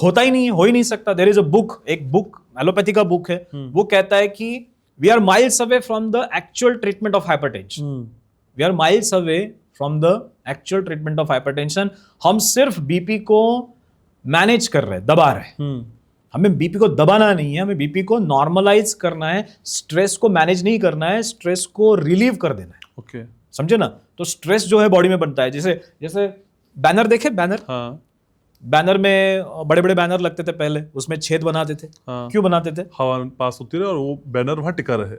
होता ही नहीं है, हो ही नहीं सकता। देयर इज अ बुक, एक बुक एलोपैथी का बुक है, वो कहता है कि we are miles away from the actual treatment of hypertension. We are miles away from the actual treatment of hypertension. हम सिर्फ बीपी को मैनेज कर रहे हैं, दबा रहे हैं। हमें बीपी को दबाना नहीं है, हमें बीपी को नॉर्मलाइज करना है। स्ट्रेस को मैनेज नहीं करना है, स्ट्रेस को रिलीव कर देना है। ओके, समझे ना? तो स्ट्रेस जो है बॉडी में बनता है, जैसे बैनर देखे, बैनर, हाँ, बैनर में बड़े बड़े बैनर लगते थे पहले, उसमें छेद बनाते थे। हाँ, क्यों बनाते थे? हवा पास होती रहे और वो बैनर वहां टिका रहे।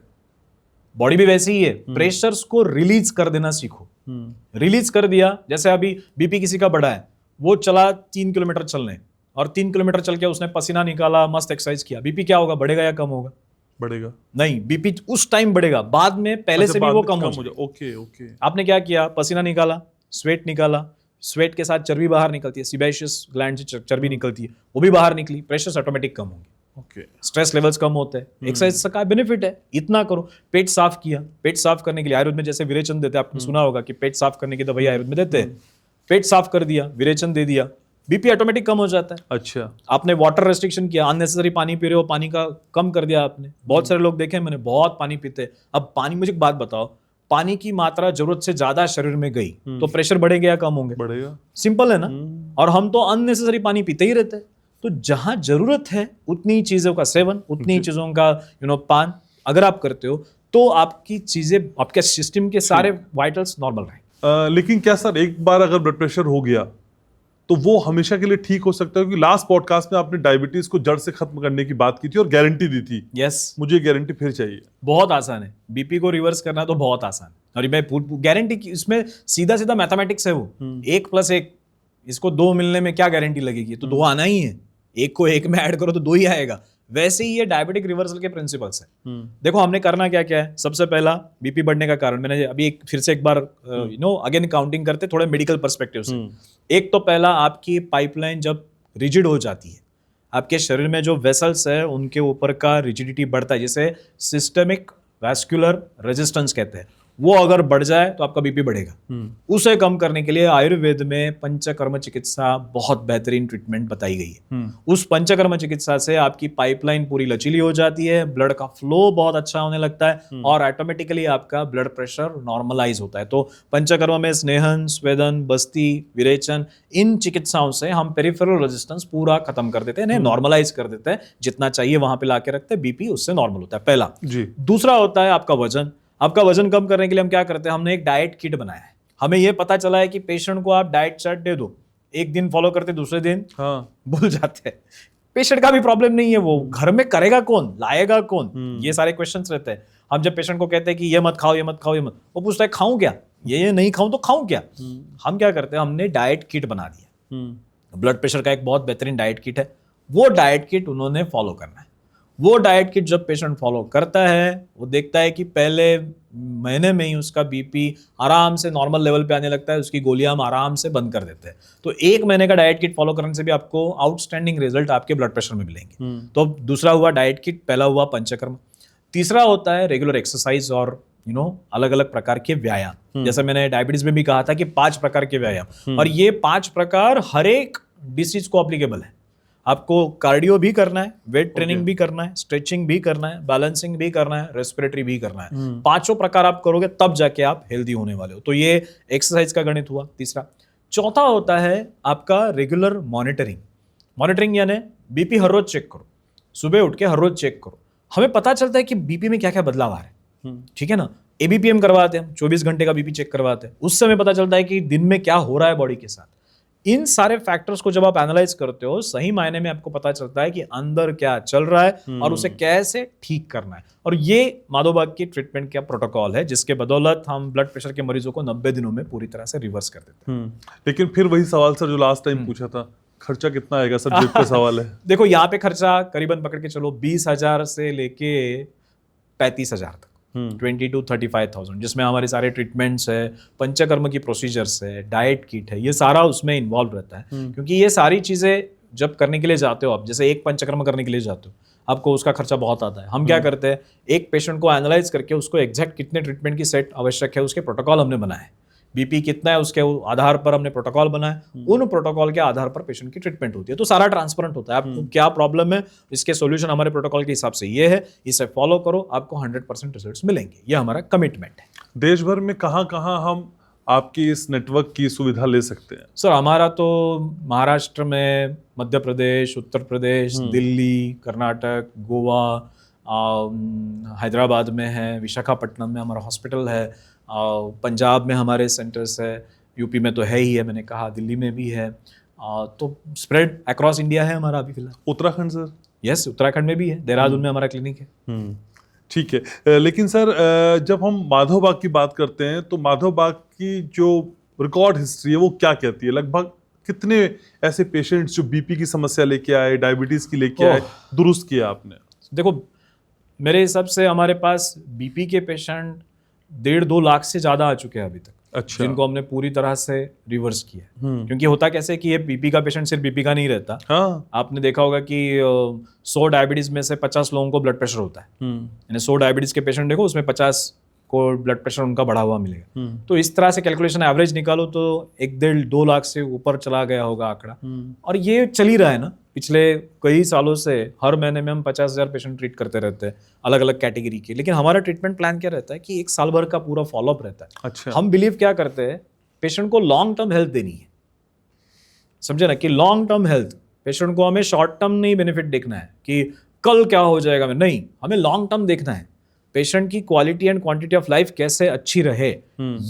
बॉडी भी वैसे ही है, प्रेशर्स को रिलीज कर देना सीखो। रिलीज कर दिया, जैसे अभी बीपी किसी का बढ़ा है, वो चला 3 किलोमीटर चलने, और 3 किलोमीटर चल के उसने पसीना निकाला, मस्त एक्सरसाइज किया, बीपी क्या होगा? बढ़ेगा या कम होगा? बढ़ेगा। नहीं, बीपी उस टाइम बढ़ेगा, बाद में पहले से भी वो कम हो जाए। Okay okay. आपने क्या किया? पसीना निकाला, स्वेट निकाला, स्वेट के साथ चर्बी बाहर निकलती है, सीबेशियस ग्लैंड से चर्बी निकलती है, वो भी बाहर निकली, प्रेशर ऑटोमेटिक कम होंगे, ओके, स्ट्रेस लेवल्स कम होते हैं। एक्सरसाइज का बेनिफिट है, इतना करो। पेट साफ किया, पेट साफ करने के लिए आयुर्वेद में जैसे विरेचन देते हैं, आपने सुना होगा कि पेट साफ करने की दवाई आयुर्वेद में देते हैं। पेट साफ कर दिया, विरेचन दे दिया, बीपी ऑटोमेटिक कम हो जाता है। अच्छा, आपने वाटर रेस्ट्रिक्शन किया, अननेसेसरी पानी पी रहे हो, पानी का कम कर दिया आपने। बहुत सारे लोग देखे मैंने, बहुत पानी पीते हैं। अब पानी, मुझे एक बात बताओ, पानी की मात्रा जरूरत से ज्यादा शरीर में गई तो प्रेशर बढ़ेगा या कम होंगे? बढ़ेगा। सिंपल है ना? और हम तो अननेसेसरी पानी पीते ही रहते हैं। तो जहां जरूरत है उतनी चीजों का सेवन, उतनी चीजों का पान अगर आप करते हो, तो आपकी चीजें, आपके सिस्टम के सारे वाइटल्स नॉर्मल रहेंगे। लेकिन क्या सर, एक बार अगर ब्लड प्रेशर हो गया तो वो हमेशा के लिए ठीक हो सकता है? क्योंकि लास्ट पॉडकास्ट में आपने डायबिटीज को जड़ से खत्म करने की बात की थी और गारंटी दी थी। यस, मुझे गारंटी फिर चाहिए। बहुत आसान है, बीपी को रिवर्स करना तो बहुत आसान है। और मैं गारंटी की, इसमें सीधा सीधा मैथमेटिक्स है वो। 1+1, इसको 2 मिलने में क्या गारंटी लगेगी? तो 2 आना ही है। 1 को 1 में ऐड करो तो 2 ही आएगा। वैसे ही ये डायबिटिक रिवर्सल के प्रिंसिपल्स है। देखो हमने करना क्या क्या है। सबसे पहला, बीपी बढ़ने का कारण मैंने अभी फिर से एक बार अगेन काउंटिंग करते थोड़े मेडिकल पर्सपेक्टिव से। एक तो पहला, आपकी पाइपलाइन जब रिजिड हो जाती है, आपके शरीर में जो वेसल्स है उनके ऊपर का रिजिडिटी बढ़ता है, जिसे सिस्टेमिक वैस्कुलर रेजिस्टेंस कहते हैं। वो अगर बढ़ जाए तो आपका बीपी बढ़ेगा। उसे कम करने के लिए आयुर्वेद में पंचकर्म चिकित्सा बहुत बेहतरीन ट्रीटमेंट बताई गई है। उस पंचकर्म चिकित्सा से आपकी पाइपलाइन पूरी लचीली हो जाती है, ब्लड का फ्लो बहुत अच्छा होने लगता है और ऑटोमेटिकली आपका ब्लड प्रेशर नॉर्मलाइज होता है। तो पंचकर्म में स्नेहन, स्वेदन, बस्ती, विरेचन, इन चिकित्साओं से हम पेरिफेरल रेजिस्टेंस पूरा खत्म कर देते हैं, नॉर्मलाइज कर देते हैं। जितना चाहिए वहां पे लाके रखते हैं, बीपी उससे नॉर्मल होता है, पहला जी। दूसरा होता है आपका वजन। आपका वजन कम करने के लिए हम क्या करते हैं? हमने एक डाइट किट बनाया है। हमें यह पता चला है कि पेशेंट को आप डाइट चार्ट दे दो, एक दिन फॉलो करते, दूसरे दिन भूल जाते हैं। पेशेंट का भी प्रॉब्लम नहीं है, वो घर में करेगा कौन, लाएगा कौन, ये सारे क्वेश्चंस रहते हैं। हम जब पेशेंट को कहते हैं कि ये मत खाओ, ये मत खाओ, ये मत, वो पूछता है खाऊं क्या, ये नहीं खाऊं तो खाऊं क्या? हम क्या करते हैं, हमने डाइट किट बना दिया। ब्लड प्रेशर का एक बहुत बेहतरीन डाइट किट है। वो डाइट किट उन्होंने फॉलो करना है। वो डाइट किट जब पेशेंट फॉलो करता है, वो देखता है कि पहले महीने में ही उसका बीपी आराम से नॉर्मल लेवल पे आने लगता है, उसकी गोलियां हम आराम से बंद कर देते हैं। तो 1 महीने का डाइट किट फॉलो करने से भी आपको आउटस्टैंडिंग रिजल्ट आपके ब्लड प्रेशर में मिलेंगे। तो दूसरा हुआ डाइट किट, पहला हुआ पंचकर्म। तीसरा होता है रेगुलर एक्सरसाइज और अलग अलग प्रकार के व्यायाम। जैसे मैंने डायबिटीज में भी कहा था कि 5 प्रकार के व्यायाम, और ये 5 प्रकार हर एक डिसीज को एप्लीकेबल है। आपको कार्डियो भी करना है, वेट ट्रेनिंग भी करना है, स्ट्रेचिंग भी करना है, बैलेंसिंग भी करना है, रेस्पिरेटरी भी करना है। 5 प्रकार आप करोगे तब जाके आप हेल्दी होने वाले हो। तो ये एक्सरसाइज का गणित हुआ तीसरा। चौथा होता है आपका रेगुलर मॉनिटरिंग। मॉनिटरिंग यानी बीपी हर रोज चेक करो, सुबह उठ के हर रोज चेक करो, हमें पता चलता है कि बीपी में क्या क्या बदलाव आ रहे हैं, ठीक है ना। एबीपीएम करवाते हैं, 24 घंटे का बीपी चेक करवाते हैं, उससे हमें पता चलता है कि दिन में क्या हो रहा है बॉडी के साथ। इन सारे फैक्टर्स को जब आप एनालाइज करते हो, सही मायने में आपको पता चलता है कि अंदर क्या चल रहा है और उसे कैसे ठीक करना है। और ये माधोबाग की ट्रीटमेंट का प्रोटोकॉल है, जिसके बदौलत हम ब्लड प्रेशर के मरीजों को 90 दिनों में पूरी तरह से रिवर्स कर देते हैं। लेकिन फिर वही सवाल सर जो लास्ट टाइम पूछा था, खर्चा कितना आएगा सर, जेब का सवाल है। देखो यहाँ पे खर्चा करीबन पकड़ के चलो 20,000 से लेके 35,000 तक, 20 to 35,000, जिसमें हमारे सारे ट्रीटमेंट्स है, पंचकर्म की प्रोसीजर्स है, डाइट किट है, ये सारा उसमें इन्वॉल्व रहता है। क्योंकि ये सारी चीज़ें जब करने के लिए जाते हो आप, जैसे एक पंचकर्म करने के लिए जाते हो, आपको उसका खर्चा बहुत आता है। हम क्या करते हैं, एक पेशेंट को एनालाइज करके उसको एग्जैक्ट कितने ट्रीटमेंट की सेट आवश्यक है उसके प्रोटोकॉल हमने बनाए, बीपी कितना है उसके आधार पर हमने प्रोटोकॉल बनाए, उन प्रोटोकॉल के आधार पर पेशेंट की ट्रीटमेंट होती है। तो सारा ट्रांसपेरेंट होता है, आपको क्या प्रॉब्लम है, इसके सॉल्यूशन हमारे प्रोटोकॉल के हिसाब से ये है, इसे फॉलो करो, आपको 100% रिजल्ट्स मिलेंगे। ये हमारा कमिटमेंट है। देश भर में कहाँ कहाँ हम आपकी इस नेटवर्क की सुविधा ले सकते हैं? सर हमारा तो महाराष्ट्र में, मध्य प्रदेश, उत्तर प्रदेश, दिल्ली, कर्नाटक, गोवा, हैदराबाद में है, विशाखापट्टनम में हमारा हॉस्पिटल है, पंजाब में हमारे सेंटर्स है, यूपी में तो है ही है, मैंने कहा दिल्ली में भी है, तो स्प्रेड अक्रॉस इंडिया है हमारा अभी फिलहाल। उत्तराखंड सर? यस, उत्तराखंड में भी है, देहरादून में हमारा क्लिनिक है। ठीक है। लेकिन सर जब हम माधोबाग की बात करते हैं तो माधोबाग की जो रिकॉर्ड हिस्ट्री है वो क्या कहती है? लगभग कितने ऐसे पेशेंट्स जो बीपी की समस्या लेके आए, डायबिटीज की लेके आए, दुरुस्त किया आपने? देखो मेरे हिसाब से हमारे पास बीपी के पेशेंट 1.5-2 लाख से ज्यादा आ चुके हैं अभी तक। अच्छा। जिनको हमने पूरी तरह से रिवर्स किया। क्योंकि होता कैसे कि ये बीपी का पेशेंट सिर्फ बीपी का नहीं रहता। हाँ। आपने देखा होगा कि 100 डायबिटीज में से 50 लोगों को ब्लड प्रेशर होता है, यानी 100 डायबिटीज के पेशेंट देखो, उसमें 50 को ब्लड प्रेशर उनका बढ़ा हुआ मिलेगा। तो इस तरह से कैलकुलेशन एवरेज निकालो तो 1-1.5-2 लाख से ऊपर चला गया होगा आंकड़ा। और ये चल ही रहा है ना पिछले कई सालों से, हर महीने में हम 50,000 पेशेंट ट्रीट करते रहते हैं अलग अलग कैटेगरी के। लेकिन हमारा ट्रीटमेंट प्लान क्या रहता है कि 1 साल भर का पूरा फॉलोअप रहता है। अच्छा। हम बिलीव क्या करते हैं, पेशेंट को लॉन्ग टर्म हेल्थ देनी है, समझे ना, कि लॉन्ग टर्म हेल्थ, पेशेंट को हमें शॉर्ट टर्म नहीं बेनिफिट देखना है कि कल क्या हो जाएगा, नहीं, हमें लॉन्ग टर्म देखना है, पेशेंट की quality and quantity of life कैसे अच्छी रहे,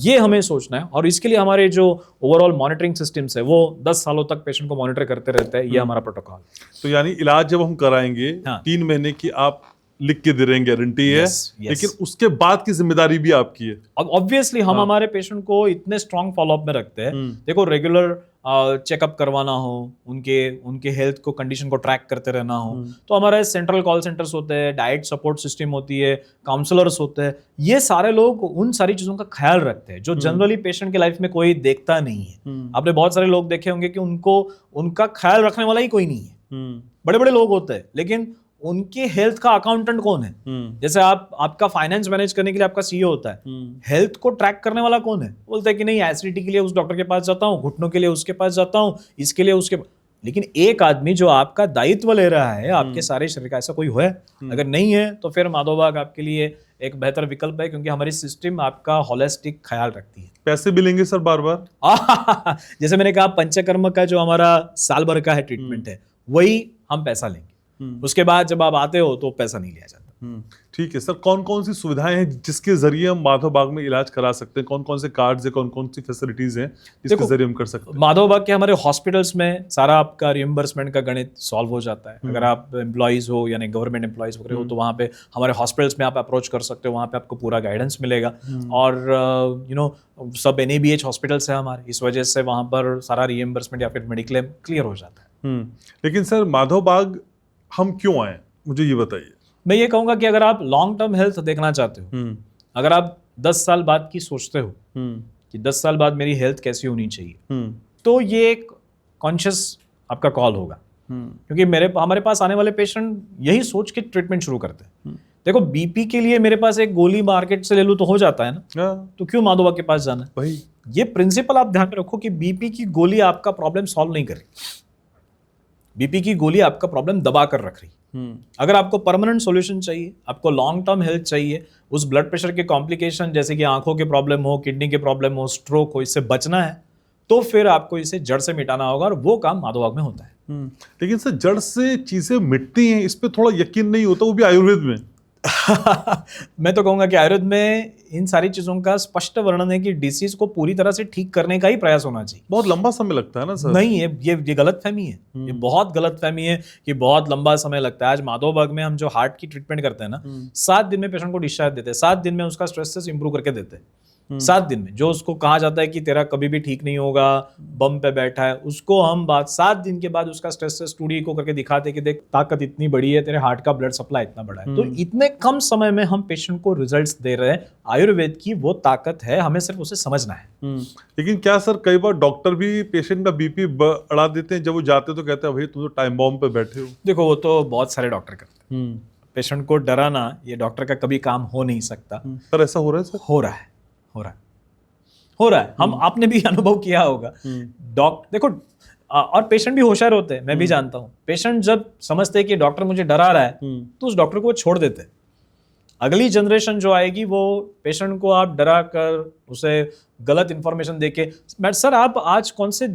ये हमें सोचना है। और इसके लिए हमारे जो ओवरऑल मॉनिटरिंग सिस्टम्स है वो 10 सालों तक पेशेंट को मॉनिटर करते रहते हैं। ये हमारा प्रोटोकॉल। तो यानी इलाज जब हम कराएंगे 3 महीने की आप लिख के दे रहे हैं, गारंटी है, लेकिन उसके बाद की जिम्मेदारी भी आपकी है। अब ऑब्वियसली हम हमारे पेशेंट को इतने स्ट्रांग फॉलोअप में रखते हैं। देखो रेगुलर चेकअप करवाना हो, उनके हेल्थ को कंडीशन को ट्रैक करते रहना हो, तो हमारे सेंट्रल कॉल सेंटर्स होते हैं, डाइट सपोर्ट सिस्टम होती है, काउंसलर्स होते हैं। ये सारे लोग उन सारी चीजों का ख्याल रखते हैं जो जनरली पेशेंट के लाइफ में कोई देखता नहीं है। आपने बहुत सारे लोग देखे होंगे कि उनका ख्याल रखने वाला ही कोई नहीं है। बड़े बड़े लोग होते हैं लेकिन उनके हेल्थ का अकाउंटेंट कौन है? जैसे आपका फाइनेंस मैनेज करने के लिए आपका सीईओ होता है, हेल्थ को ट्रैक करने वाला कौन है? बोलता है कि नहीं, एसिडिटी के लिए उस डॉक्टर के पास जाता हूँ, घुटनों के लिए उसके पास जाता हूँ, इसके लिए उसके। लेकिन एक आदमी जो आपका दायित्व ले रहा है आपके सारे शरीर का, ऐसा कोई है? अगर नहीं है तो फिर माधोबाग आपके लिए एक बेहतर विकल्प है, क्योंकि हमारी सिस्टम आपका होलिस्टिक ख्याल रखती है। पैसे भी लेंगे सर बार बार? जैसे मैंने कहा, पंचकर्म का जो हमारा साल भर का है ट्रीटमेंट है, वही हम पैसा लेंगे। उसके बाद जब आप आते हो तो पैसा नहीं लिया जाता। ठीक है सर। कौन कौन सी सुविधाएं हैं जिसके जरिए हम माधोबाग में इलाज करा सकते हैं? कौन कौन से कार्ड्स हैं, कौन कौन सी फैसिलिटीज हैं जिसके जरिए हम कर सकते हैं? माधोबाग के हमारे हॉस्पिटल्स में सारा आपका रिएम्बर्समेंट का गणित सॉल्व हो जाता है। अगर आप एम्प्लॉइज हो यानी गवर्नमेंट एम्प्लॉइज वगैरह हो तो वहाँ पे हमारे हॉस्पिटल्स में आप अप्रोच कर सकते हो, वहाँ पे आपको पूरा गाइडेंस मिलेगा। और सब NABH हॉस्पिटल्स है हमारे, इस वजह से वहाँ पर सारा रिएम्बर्समेंट या फिर मेडिक्लेम क्लियर हो जाता है। लेकिन सर माधोबाग हम क्यों आए, मुझे ये बताइए। मैं ये कहूँगा कि अगर आप लॉन्ग टर्म हेल्थ देखना चाहते हो, अगर आप 10 साल बाद की सोचते हो कि 10 साल बाद मेरी हेल्थ कैसी होनी चाहिए, तो ये एक कॉन्शियस आपका कॉल होगा। क्योंकि हमारे पास आने वाले पेशेंट यही सोच के ट्रीटमेंट शुरू करते हैं। देखो बीपी के लिए मेरे पास एक गोली मार्केट से ले लूँ तो हो जाता है ना, तो क्यों माधोबाग के पास जाना है? भाई ये प्रिंसिपल आप ध्यान में रखो कि बीपी की गोली आपका प्रॉब्लम सॉल्व नहीं कर रही, बीपी की गोली आपका प्रॉब्लम दबा कर रख रही। अगर आपको परमानेंट सॉल्यूशन चाहिए, आपको लॉन्ग टर्म हेल्थ चाहिए, उस ब्लड प्रेशर के कॉम्प्लिकेशन जैसे कि आंखों के प्रॉब्लम हो, किडनी के प्रॉब्लम हो, स्ट्रोक हो, इससे बचना है, तो फिर आपको इसे जड़ से मिटाना होगा, और वो काम माधोबाग में होता है। लेकिन सर जड़ से चीजें मिटती हैं, इस पे थोड़ा यकीन नहीं होता, वो भी आयुर्वेद में। मैं तो कहूंगा कि आयुर्वेद में इन सारी चीजों का स्पष्ट वर्णन है कि डिसीज को पूरी तरह से ठीक करने का ही प्रयास होना चाहिए। बहुत लंबा समय लगता है ना सर? नहीं, ये गलत फहमी है, ये बहुत गलत फहमी है कि बहुत लंबा समय लगता है। आज माधोबाग में हम जो हार्ट की ट्रीटमेंट करते हैं ना, 7 दिन में पेशेंट को डिस्चार्ज देते हैं, 7 दिन में उसका स्ट्रेस इंप्रूव करके देते हैं। 7 दिन में जो उसको कहा जाता है कि तेरा कभी भी ठीक नहीं होगा, बम पे बैठा है, उसको हम 7 दिन के बाद उसका स्ट्रेस स्टडी को करके दिखाते कि देख ताकत इतनी बड़ी है, तेरे हार्ट का ब्लड सप्लाई इतना बड़ा है। तो इतने कम समय में हम पेशेंट को रिजल्ट्स दे रहे हैं। आयुर्वेद की वो ताकत है, हमें सिर्फ उसे समझना है। लेकिन क्या सर कई बार डॉक्टर भी पेशेंट का बीपी बढ़ा देते हैं, जब वो जाते तो कहते हैं भाई तुम तो टाइम बॉम्ब पे बैठे हो। देखो वो तो बहुत सारे डॉक्टर करते हैं। पेशेंट को डराना ये डॉक्टर का कभी काम हो नहीं सकता। सर ऐसा हो रहा है? सर हो रहा है। हम आपने भी अनुभव किया होगा। देखो, और पेशेंट भी होशियार होते हैं, मैं भी जानता हूं। पेशेंट जब समझते हैं कि डॉक्टर मुझे डरा रहा है, तो उस डॉक्टर को वो छोड़ देते हैं। अगली जनरेशन जो आएगी वो पेशेंट को आप डरा कर उसे गलत इंफॉर्मेशन देके, सर आप आज कौन से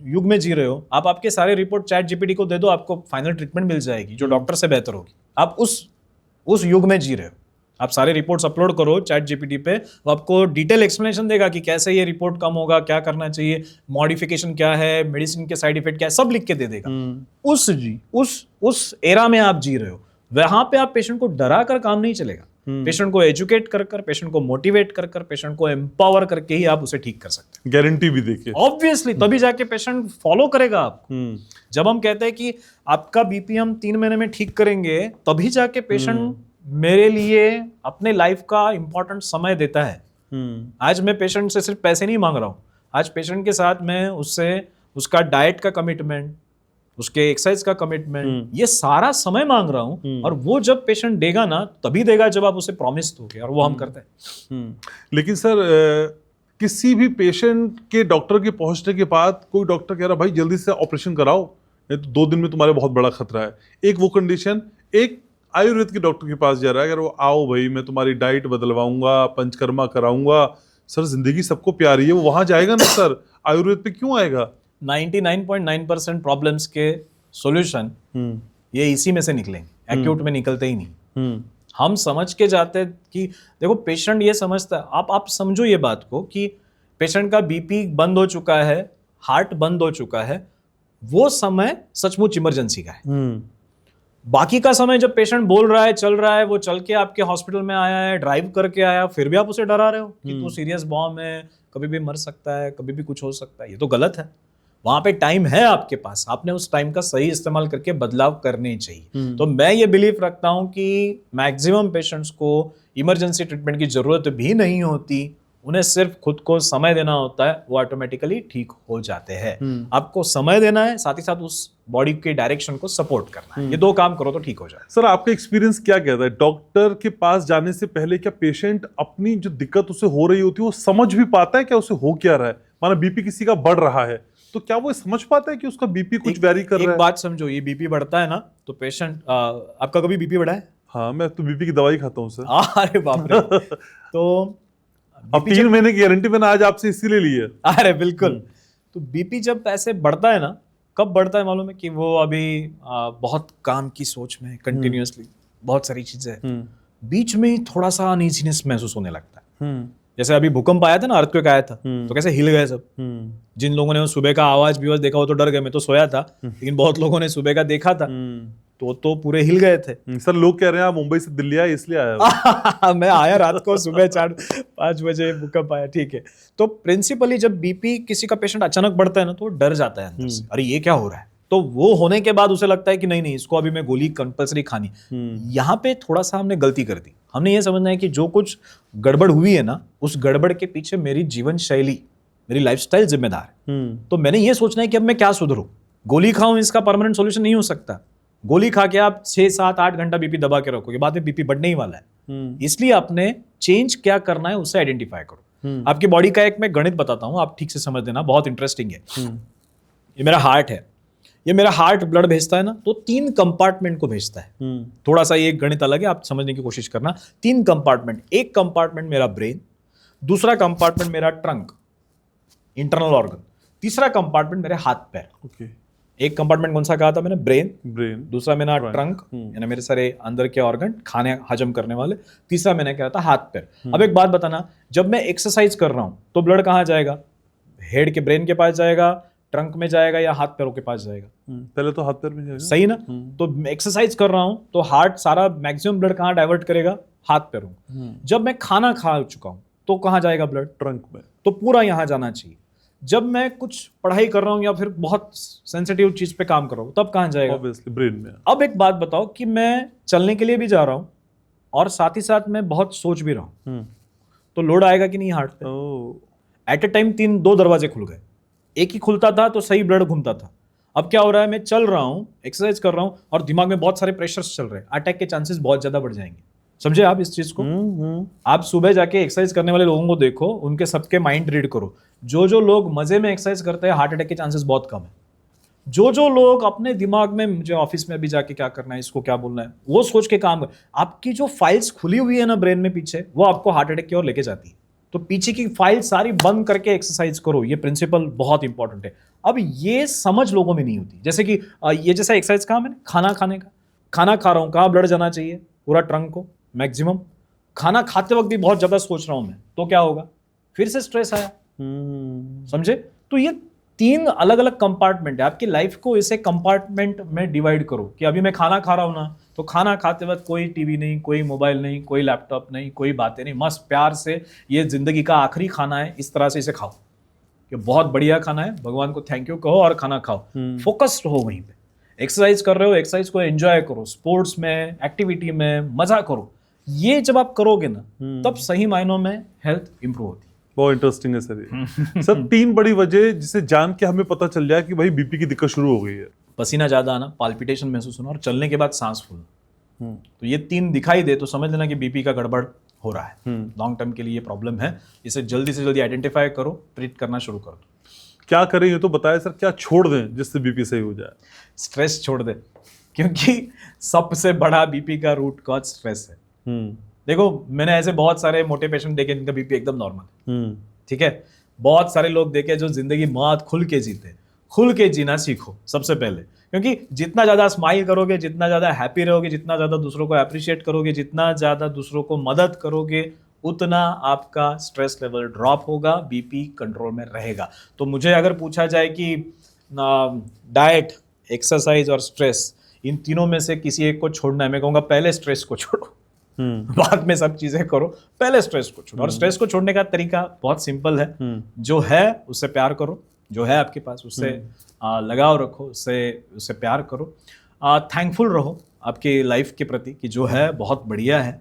युग में जी रहे हो, आप आपके सारे रिपोर्ट चैट जीपीटी को दे दो, आपको फाइनल ट्रीटमेंट मिल जाएगी जो डॉक्टर से बेहतर होगी। आप उस युग में जी रहे हो। आप सारे रिपोर्ट्स अपलोड करो चैट जीपीटी पे, वो आपको डिटेल एक्सप्लेनेशन देगा कि कैसे ये रिपोर्ट कम होगा, क्या करना चाहिए, मॉडिफिकेशन क्या है, मेडिसिन के साइड इफेक्ट क्या है, सब लिख के दे देगा। उस एरा में आप जी रहे हो, वहां पे आप पेशेंट को डरा कर काम नहीं चलेगा। पेशेंट को एजुकेट कर, पेशेंट को मोटिवेट कर, पेशेंट को एम्पावर करके ही आप उसे ठीक कर सकते हैं, गारंटी भी देके। ऑब्वियसली तभी जाके पेशेंट फॉलो करेगा आपको। जब हम कहते हैं कि आपका बीपी हम 3 महीने में ठीक करेंगे, तभी जाके पेशेंट मेरे लिए अपने लाइफ का इंपॉर्टेंट समय देता है। आज मैं पेशेंट से सिर्फ पैसे नहीं मांग रहा हूं, आज पेशेंट के साथ मैं उससे उसका डाइट का कमिटमेंट, उसके एक्सरसाइज का कमिटमेंट, ये सारा समय मांग रहा हूं। और वो जब पेशेंट देगा ना, तभी देगा जब आप उसे प्रॉमिस दोगे, और वो हम करते हैं। लेकिन सर किसी भी पेशेंट के डॉक्टर के पहुंचने के बाद कोई डॉक्टर कह रहा भाई जल्दी से ऑपरेशन कराओ, नहीं तो 2 दिन में तुम्हारे बहुत बड़ा खतरा है, एक वो कंडीशन। एक आयुर्वेद के डॉक्टर के पास जा रहा है, अगर वो आओ भाई मैं तुम्हारी डाइट बदलवाऊंगा, पंचकर्मा कराऊंगा, सर जिंदगी सबको प्यारी है, वो वहां जाएगा ना सर, आयुर्वेद पे क्यों आएगा? 99.9% प्रॉब्लम्स के सॉल्यूशन ये इसी में से निकलेंगे, एक्यूट में निकलते ही नहीं। हम समझ के जाते हैं कि देखो पेशेंट ये समझता है, आप समझो ये बात को कि पेशेंट का बीपी बंद हो चुका है, हार्ट बंद हो चुका है, वो समय सचमुच इमरजेंसी का है। बाकी का समय जब पेशेंट बोल रहा है, चल रहा है, वो चल के आपके हॉस्पिटल में आया है, ड्राइव करके आया, फिर भी आप उसे डरा रहे हो कि तू सीरियस बॉम्ब है, कभी भी मर सकता है, कभी भी कुछ हो सकता है, ये तो गलत है। वहां पे टाइम है आपके पास, आपने उस टाइम का सही इस्तेमाल करके बदलाव करने चाहिए। तो मैं ये बिलीव रखता हूं कि मैक्सिमम पेशेंट्स को इमरजेंसी ट्रीटमेंट की जरूरत भी नहीं होती, उन्हें सिर्फ खुद को समय देना होता है, वो ऑटोमेटिकली ठीक हो जाते हैं। आपको समय देना है, साथ ही साथ उस बॉडी के डायरेक्शन को सपोर्ट करना है, ये 2 काम करो तो ठीक हो जाए। सर आपका एक्सपीरियंस क्या कहता है, डॉक्टर के पास जाने से पहले क्या पेशेंट अपनी जो दिक्कत उसे हो रही होती है वो समझ भी पाता है क्या उसे हो क्या रहा है? माना बीपी किसी का बढ़ रहा है, तो क्या वो समझ पाता है कि उसका बीपी कुछ वेरी कर रहा है? एक बात समझो, ये बीपी बढ़ता है ना, तो पेशेंट, आपका कभी बीपी बढ़ा है? हाँ, मैं तो बीपी की दवाई खाता हूँ सर। अरे बाप रे। तो अब 3 महीने की गारंटी मैंने आज आपसे इसीलिए ली है। अरे बिल्कुल। तो बीपी जब ऐसे बढ़ता है ना, कब बढ़ता है मालूम है? कि वो अभी बहुत काम की सोच में कंटिन्यूअसली बहुत सारी चीजें, बीच में ही थोड़ा सा अनईजीनेस महसूस होने लगता है। जैसे अभी भूकंप आया था ना, अर्थक्वेक आया था, तो कैसे हिल गए सब। जिन लोगों ने सुबह का आवाज भी देखा हो तो डर गए, मैं तो सोया था, लेकिन बहुत लोगों ने सुबह का देखा था तो पूरे हिल गए थे। सर लोग कह रहे हैं आप मुंबई से दिल्ली आए इसलिए आया। मैं आया रात को, सुबह 4-5 बजे भूकंप आया, ठीक है। तो प्रिंसिपली जब बीपी किसी का पेशेंट अचानक बढ़ता है ना, तो डर जाता है अंदर से, अरे ये क्या हो रहा है। तो वो होने के बाद उसे लगता है कि नहीं इसको अभी मैं गोली कंपल्सरी खानी। यहाँ पे थोड़ा सा हमने गलती कर दी। हमने ये समझना है कि जो कुछ गड़बड़ हुई है ना, उस गड़बड़ के पीछे मेरी जीवन शैली, मेरी लाइफस्टाइल जिम्मेदार है। तो मैंने ये सोचना है कि अब मैं क्या सुधरूं। गोली खाऊं इसका परमानेंट सॉल्यूशन नहीं हो सकता। गोली खा के आप 6-7-8 घंटा बीपी दबा के रखोगे, बाद में बीपी बढ़ने ही वाला है। इसलिए आपने चेंज क्या करना है उसे आइडेंटिफाई करो। आपकी बॉडी का एक मैं गणित बताता हूं, आप ठीक से समझ देना, बहुत इंटरेस्टिंग है। ये मेरा हार्ट है, ये मेरा हार्ट ब्लड भेजता है ना, तो 3 कंपार्टमेंट को भेजता है। थोड़ा सा ये गणित अलग है, आप समझने की कोशिश करना। 3 कंपार्टमेंट, एक कंपार्टमेंट मेरा ब्रेन, दूसरा कंपार्टमेंट मेरा ट्रंक, इंटरनल ऑर्गन, तीसरा कंपार्टमेंट मेरे हाथ पैर। ओके। एक कंपार्टमेंट कौन सा कहा था मैंने? ब्रेन। ब्रेन। दूसरा मैंने ट्रंक, यानी मेरे सारे अंदर के ऑर्गन, खाने हजम करने वाले। तीसरा मैंने कहा था हाथ पैर। अब एक बात बताना, जब मैं एक्सरसाइज कर रहा हूं तो ब्लड कहाँ जाएगा? हेड के, ब्रेन के पास जाएगा, ट्रंक में जाएगा, या हाथ पैरों के पास जाएगा? पहले तो हाथ पैर में जाएगा। सही ना? तो एक्सरसाइज कर रहा हूं तो हार्ट सारा मैक्सिमम ब्लड कहाँ डाइवर्ट करेगा? हाथ पैरों। जब मैं खाना खा चुका हूं तो कहाँ जाएगा ब्लड? ट्रंक में। तो पूरा यहां जाना चाहिए। जब मैं कुछ पढ़ाई कर रहा हूं या फिर बहुत सेंसिटिव चीज पे काम कर रहा हूं तब कहां जाएगा? ऑब्वियसली ब्रेन में। अब एक बात बताओ कि मैं चलने के लिए भी जा रहा हूं और साथ ही साथ मैं बहुत सोच भी रहा हूं, तो लोड आएगा कि नहीं हार्ट पे? एट ए टाइम दो दरवाजे खुल गए। एक ही खुलता था तो सही ब्लड घूमता था। अब क्या हो रहा है, मैं चल रहा हूं, एक्सरसाइज कर रहा हूं और दिमाग में बहुत सारे प्रेशर्स चल रहे हैं, अटैक के चांसेस बहुत ज्यादा बढ़ जाएंगे। समझे आप इस चीज को? आप सुबह जाके एक्सरसाइज करने वाले लोगों को देखो, उनके सबके माइंड रीड करो। जो लोग मजे में एक्सरसाइज करते हैं, हार्ट अटैक के चांसेस बहुत कम है। जो लोग अपने दिमाग में मुझे ऑफिस में भी जाके क्या करना है, इसको क्या बोलना है, वो सोच के काम कर, आपकी जो फाइल्स खुली हुई है ना ब्रेन में पीछे, वो आपको हार्ट अटैक की ओर लेके जाती है। तो पीछे की फाइल सारी बंद करके एक्सरसाइज करो। ये प्रिंसिपल बहुत इंपॉर्टेंट है। अब ये समझ लोगों में नहीं होती। जैसे कि ये जैसा एक्सरसाइज कहा मैंने, खाना खाने का, खाना खा रहा हूं, कहाँ ब्लड जाना चाहिए? पूरा ट्रंक को मैक्सिमम। खाना खाते वक्त भी बहुत ज्यादा सोच रहा हूं मैं, तो क्या होगा? फिर से स्ट्रेस आया। समझे? तो ये 3 अलग अलग कंपार्टमेंट है। आपकी लाइफ को इसे कंपार्टमेंट में डिवाइड करो कि अभी मैं खाना खा रहा हूं ना, तो खाना खाते वक्त कोई टीवी नहीं, कोई मोबाइल नहीं, कोई लैपटॉप नहीं, कोई बातें नहीं, मस्त प्यार से ये जिंदगी का आखिरी खाना है, इस तरह से इसे खाओ कि बहुत बढ़िया खाना है, भगवान को थैंक यू कहो और खाना खाओ। फोकस्ड रहो वहीं पे। एक्सरसाइज कर रहे हो, एक्सरसाइज को एंजॉय करो, स्पोर्ट्स में, एक्टिविटी में मजा करो। ये जब आप करोगे ना, तब सही मायनों में हेल्थ इंप्रूव होती है। बहुत इंटरेस्टिंग है सर ये। सर 3 बड़ी वजह जिसे जान के हमें पता चल जाए कि भाई बीपी की दिक्कत शुरू हो गई है। पसीना ज्यादा आना, पाल्पिटेशन महसूस होना और चलने के बाद सांस फूलना। तो ये 3 दिखाई दे तो समझ लेना कि बीपी का गड़बड़ हो रहा है। लॉन्ग टर्म के लिए ये प्रॉब्लम है। इसे जल्दी से जल्दी आइडेंटिफाई करो, ट्रीट करना शुरू कर दो। क्या करें ये तो बताएं सर, क्या छोड़ दें जिससे बीपी सही हो जाए? स्ट्रेस छोड़ दे, क्योंकि सबसे बड़ा बीपी का रूट कॉज स्ट्रेस है। देखो, मैंने ऐसे बहुत सारे मोटे पेशेंट देखे जिनका बीपी एकदम नॉर्मल है, ठीक है। बहुत सारे लोग देखे जो जिंदगी मौत खुल के जीते। खुल के जीना सीखो सबसे पहले, क्योंकि जितना ज्यादा स्माइल करोगे, जितना ज्यादा हैप्पी रहोगे, जितना ज्यादा दूसरों को अप्रिशिएट करोगे, जितना ज्यादा दूसरों को मदद करोगे, उतना आपका स्ट्रेस लेवल ड्रॉप होगा, बीपी कंट्रोल में रहेगा। तो मुझे अगर पूछा जाए कि डाइट, एक्सरसाइज और स्ट्रेस, इन तीनों में से किसी एक को छोड़ना है, मैं कहूँगा पहले स्ट्रेस को छोड़ो, बाद में सब चीजें करो, पहले स्ट्रेस को छोड़ो। और स्ट्रेस को छोड़ने का तरीका बहुत सिंपल है। जो है उससे प्यार करो, जो है आपके पास उससे लगाव रखो, उससे प्यार करो। थैंकफुल रहो आपकी लाइफ के प्रति कि जो है बहुत बढ़िया है,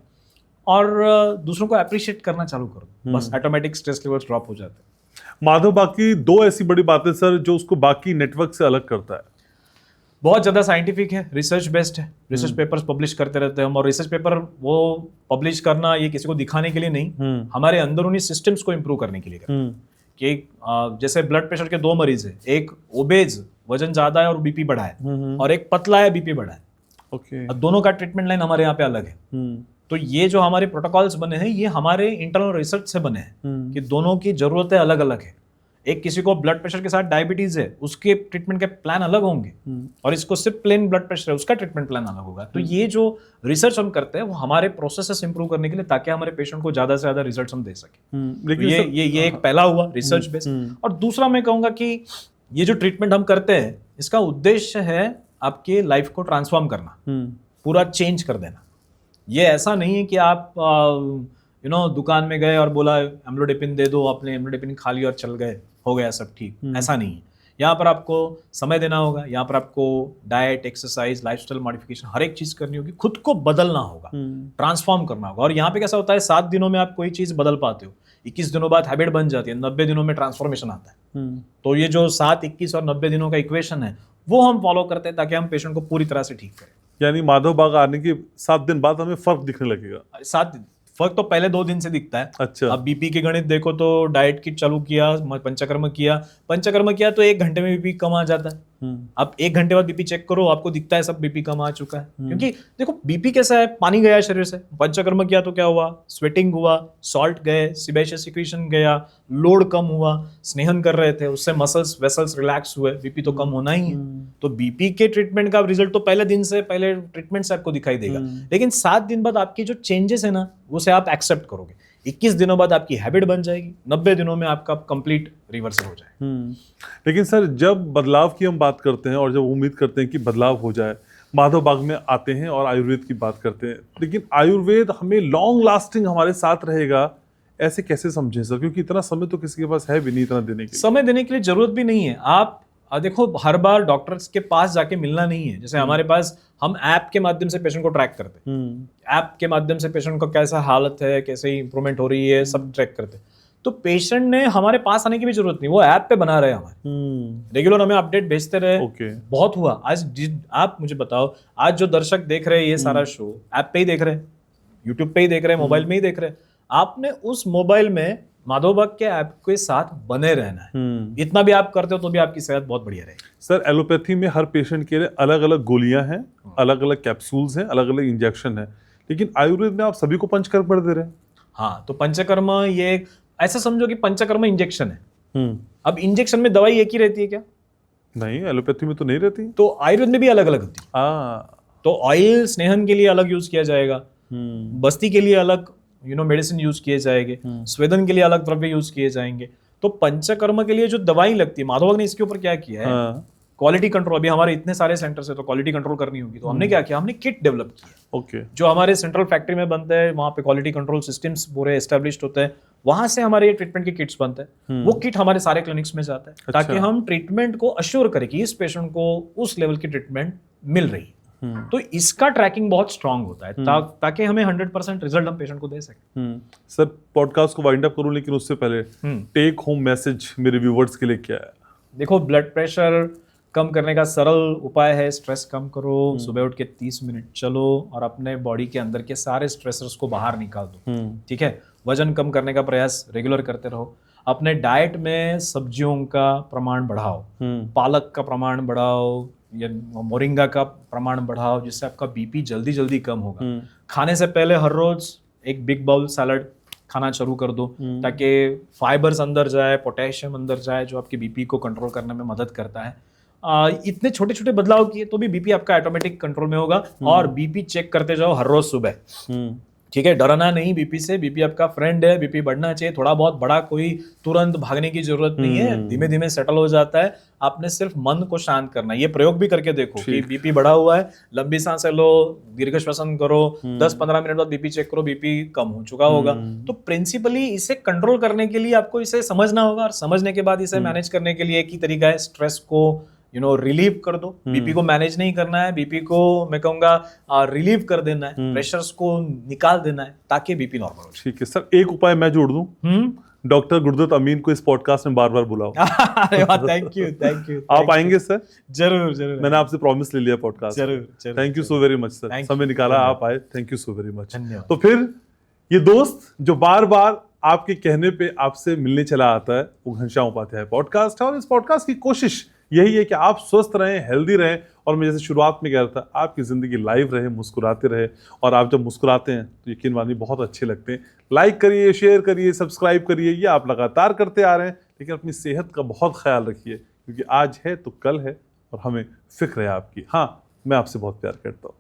और दूसरों को अप्रिशिएट करना चालू करो, बस ऑटोमेटिक स्ट्रेस लेवल्स ड्रॉप हो जाते हैं। माधव, बाकी 2 ऐसी बड़ी बातें सर जो उसको बाकी नेटवर्क से अलग करता है। बहुत ज़्यादा साइंटिफिक है, रिसर्च बेस्ड है, रिसर्च पेपर्स पब्लिश करते रहते हैं हम। और रिसर्च पेपर वो पब्लिश करना ये किसी को दिखाने के लिए नहीं, हमारे अंदरूनी सिस्टम्स को इंप्रूव करने के लिए करते हैं। कि जैसे ब्लड प्रेशर के 2 मरीज है, एक ओबेज, वजन ज्यादा है और बीपी बढ़ा है, और एक पतला है, बीपी बढ़ा है। ओके। दोनों का ट्रीटमेंट लाइन हमारे यहाँ पे अलग है। तो ये जो हमारे प्रोटोकॉल्स बने हैं, ये हमारे इंटरनल रिसर्च से बने हैं कि दोनों की जरूरतें अलग अलग है। एक किसी को ब्लड प्रेशर के साथ डायबिटीज है, उसके ट्रीटमेंट के प्लान अलग होंगे, और इसको सिर्फ प्लेन ब्लड प्रेशर है, उसका ट्रीटमेंट प्लान अलग होगा। तो ये जो रिसर्च हम करते हैं वो हमारे प्रोसेसेस इंप्रूव करने के लिए, ताकि हमारे पेशेंट को ज्यादा से ज्यादा रिजल्ट हम दे सके। लेकिन ये एक पहला हुआ रिसर्च बेस्ड। और दूसरा मैं कहूंगा कि ये जो ट्रीटमेंट हम करते हैं, इसका उद्देश्य है आपके लाइफ को ट्रांसफॉर्म करना, पूरा चेंज कर देना। ये ऐसा नहीं है कि आप दुकान में गए और बोला एम्लोडेपिन दे दो, आपने एम्लोडेपिन खा लिया और चल गए, हो गया सब ठीक। ऐसा नहीं है। यहाँ पर आपको समय देना होगा, यहाँ पर आपको डाइट, एक्सरसाइज, लाइफस्टाइल मॉडिफिकेशन, हर एक चीज करनी होगी, खुद को बदलना होगा, ट्रांसफॉर्म करना होगा। और यहाँ पे कैसा होता है, 7 दिनों में आप कोई चीज बदल पाते हो, 21 दिनों बाद हैबिट बन जाती है, 90 दिनों में ट्रांसफॉर्मेशन आता है। तो ये जो 7, 21 और 90 दिनों का इक्वेशन है, वो हम फॉलो करते हैं ताकि हम पेशेंट को पूरी तरह से ठीक करें। यानी माधव बाग आने के 7 दिन बाद हमें फर्क दिखने लगेगा। 7 दिन फर्क तो पहले 2 दिन से दिखता है। अच्छा। अब बीपी के गणित देखो तो डाइट किट चालू किया, पंचकर्म किया तो 1 घंटे में बीपी कम आ जाता है। आप 1 घंटे बाद बीपी चेक करो, आपको दिखता है सब बीपी कम आ चुका है। क्योंकि देखो बीपी कैसा है, पानी गया शरीर से, पंचकर्म किया तो क्या हुआ, स्वेटिंग हुआ, सॉल्ट गए, सिबेशियस सिक्रीशन गया, लोड कम हुआ, स्नेहन कर रहे थे, उससे मसल्स वेसल्स रिलैक्स हुए, बीपी तो कम होना ही है। तो बीपी के ट्रीटमेंट का रिजल्ट तो पहले दिन से, पहले ट्रीटमेंट से आपको दिखाई देगा, लेकिन 7 दिन बाद आपकी जो चेंजेस है ना, उसे आप एक्सेप्ट करोगे। 21 दिनों बाद आपकी हैबिट बन जाएगी, 90 दिनों में आपका कंप्लीट रिवर्सल हो जाए। लेकिन सर, जब बदलाव की हम बात करते हैं और जब उम्मीद करते हैं कि बदलाव हो जाए, माधव बाग में आते हैं और आयुर्वेद की बात करते हैं, लेकिन आयुर्वेद हमें लॉन्ग लास्टिंग हमारे साथ रहेगा, ऐसे कैसे समझें सर? क्योंकि इतना समय तो किसी के पास है भी नहीं इतना देने के लिए। समय देने के लिए जरूरत भी नहीं है। आप देखो, हर बार डॉक्टर्स के पास जाके मिलना नहीं है। जैसे हमारे पास, हम ऐप के माध्यम से पेशेंट को ट्रैक करते हैं, ऐप के माध्यम से पेशेंट को कैसा हालत है, कैसे इंप्रूवमेंट हो रही है, सब ट्रैक करते हैं। तो पेशेंट ने हमारे पास आने की भी जरूरत नहीं, वो ऐप पे बना रहे हमारे, रेगुलर हमें अपडेट भेजते रहे। बहुत हुआ आज। आप मुझे बताओ, आज जो दर्शक देख रहे हैं ये सारा शो, ऐप पे ही देख रहे हैं, यूट्यूब पे ही देख रहे हैं, मोबाइल में ही देख रहे हैं। आपने उस मोबाइल में माधव बाग के ऐप के साथ बने रहना है। इतना भी आप करते हो तो भी आपकी सेहत बहुत बढ़िया रहेगी। सर, एलोपैथी में हर पेशेंट के लिए अलग अलग गोलियां हैं, अलग अलग कैप्सूल्स हैं, अलग अलग इंजेक्शन है, लेकिन आयुर्वेद में आप सभी को पंचकर्म कर दे रहे हैं। हाँ, तो पंचकर्म, ये ऐसा समझो कि पंचकर्म इंजेक्शन है। अब इंजेक्शन में दवाई एक ही रहती है क्या? नहीं, एलोपैथी में तो नहीं रहती। तो आयुर्वेद में भी अलग अलग होती है। तो ऑयल स्नेहन के लिए अलग यूज किया जाएगा, बस्ती के लिए अलग मेडिसिन यूज किए जाएंगे, स्वेदन के लिए अलग द्रव्य यूज किए जाएंगे। तो पंचकर्म के लिए जो दवाई लगती है, माधव बाग ने इसके ऊपर क्या किया है, क्वालिटी कंट्रोल। अभी हमारे इतने सारे सेंटर से तो क्वालिटी कंट्रोल करनी होगी, तो हमने क्या किया, हमने किट डेवलप किया। जो हमारे सेंट्रल फैक्ट्री में बनते हैं, वहां पे क्वालिटी कंट्रोल सिस्टम्स पूरे एस्टेब्लिश्ड होते हैं, वहां से हमारे ट्रीटमेंट के किट्स बनते हैं। वो किट हमारे सारे क्लिनिक्स में जाता है, ताकि हम ट्रीटमेंट को अश्योर करें कि इस पेशेंट को उस लेवल की ट्रीटमेंट मिल रही है। तो इसका ट्रैकिंग बहुत स्ट्रांग होता है, ताकि हमें 100% रिजल्ट हम पेशेंट को दे सकें। सर, पॉडकास्ट को वाइंड अप करूं, लेकिन उससे पहले टेक होम मैसेज मेरे व्यूअर्स के लिए क्या है? देखो, ब्लड प्रेशर कम करने का सरल उपाय है, स्ट्रेस कम करो, सुबह उठ के 30 मिनट चलो और अपने बॉडी के अंदर के सारे स्ट्रेसर्स को बाहर निकाल दो। ठीक है, वजन कम करने का प्रयास रेगुलर करते रहो, अपने डाइट में सब्जियों का प्रमाण बढ़ाओ, पालक का प्रमाण बढ़ाओ या मोरिंगा का प्रमाण बढ़ाओ, जिससे आपका बीपी जल्दी जल्दी कम होगा। खाने से पहले हर रोज एक बिग बाउल सैलड खाना शुरू कर दो, ताकि फाइबर्स अंदर जाए, पोटेशियम अंदर जाए, जो आपके बीपी को कंट्रोल करने में मदद करता है। इतने छोटे छोटे बदलाव किए तो भी बीपी आपका ऑटोमेटिक कंट्रोल में होगा। और बीपी चेक करते जाओ हर रोज सुबह। ठीक है, डरना नहीं बीपी से, बीपी आपका फ्रेंड है, बीपी बढ़ना चाहिए, थोड़ा बहुत बड़ा, कोई तुरंत भागने की जरूरत नहीं है, धीमे धीमे सेटल हो जाता है। आपने सिर्फ मन को शांत करना है। ये प्रयोग भी करके देखो कि बीपी बढ़ा हुआ है, लंबी सांसें लो, दीर्घ श्वसन करो, 10-15 मिनट बाद बीपी चेक करो, बीपी कम हो चुका होगा। तो प्रिंसिपली इसे कंट्रोल करने के लिए आपको इसे समझना होगा, और समझने के बाद इसे मैनेज करने के लिए एक ही तरीका है, स्ट्रेस को रिलीव कर दो। बीपी को मैनेज नहीं करना है, बीपी को मैं कहूंगा रिलीव कर देना है, प्रेशर्स को निकाल देना है, ताकि बीपी नॉर्मल हो। ठीक है सर, एक उपाय मैं जोड़ दूं, डॉक्टर गुरदत्त अमीन को इस पॉडकास्ट में बार बार बुलाओ। Thank you, thank you. आप आएंगे सर? जरूर जरूर, मैंने आपसे प्रॉमिस ले लिया पॉडकास्ट। जरूर। Thank you so very much sir, समय निकाला, आप आए, thank you so very much. धन्यवाद। तो फिर ये दोस्त जो बार बार आपके कहने पे आपसे मिलने चला आता है, वो घनश्याम उपाध्याय पॉडकास्ट है। और इस पॉडकास्ट की कोशिश यही है कि आप स्वस्थ रहें, हेल्दी रहें, और मैं जैसे शुरुआत में कह रहा था, आपकी ज़िंदगी लाइव रहे, मुस्कुराते रहे। और आप जब मुस्कुराते हैं तो यकीन मानिए बहुत अच्छे लगते हैं। लाइक करिए, शेयर करिए, सब्सक्राइब करिए, ये आप लगातार करते आ रहे हैं। लेकिन अपनी सेहत का बहुत ख्याल रखिए, क्योंकि आज है तो कल है, और हमें फिक्र है आपकी। हाँ, मैं आपसे बहुत प्यार करता हूँ।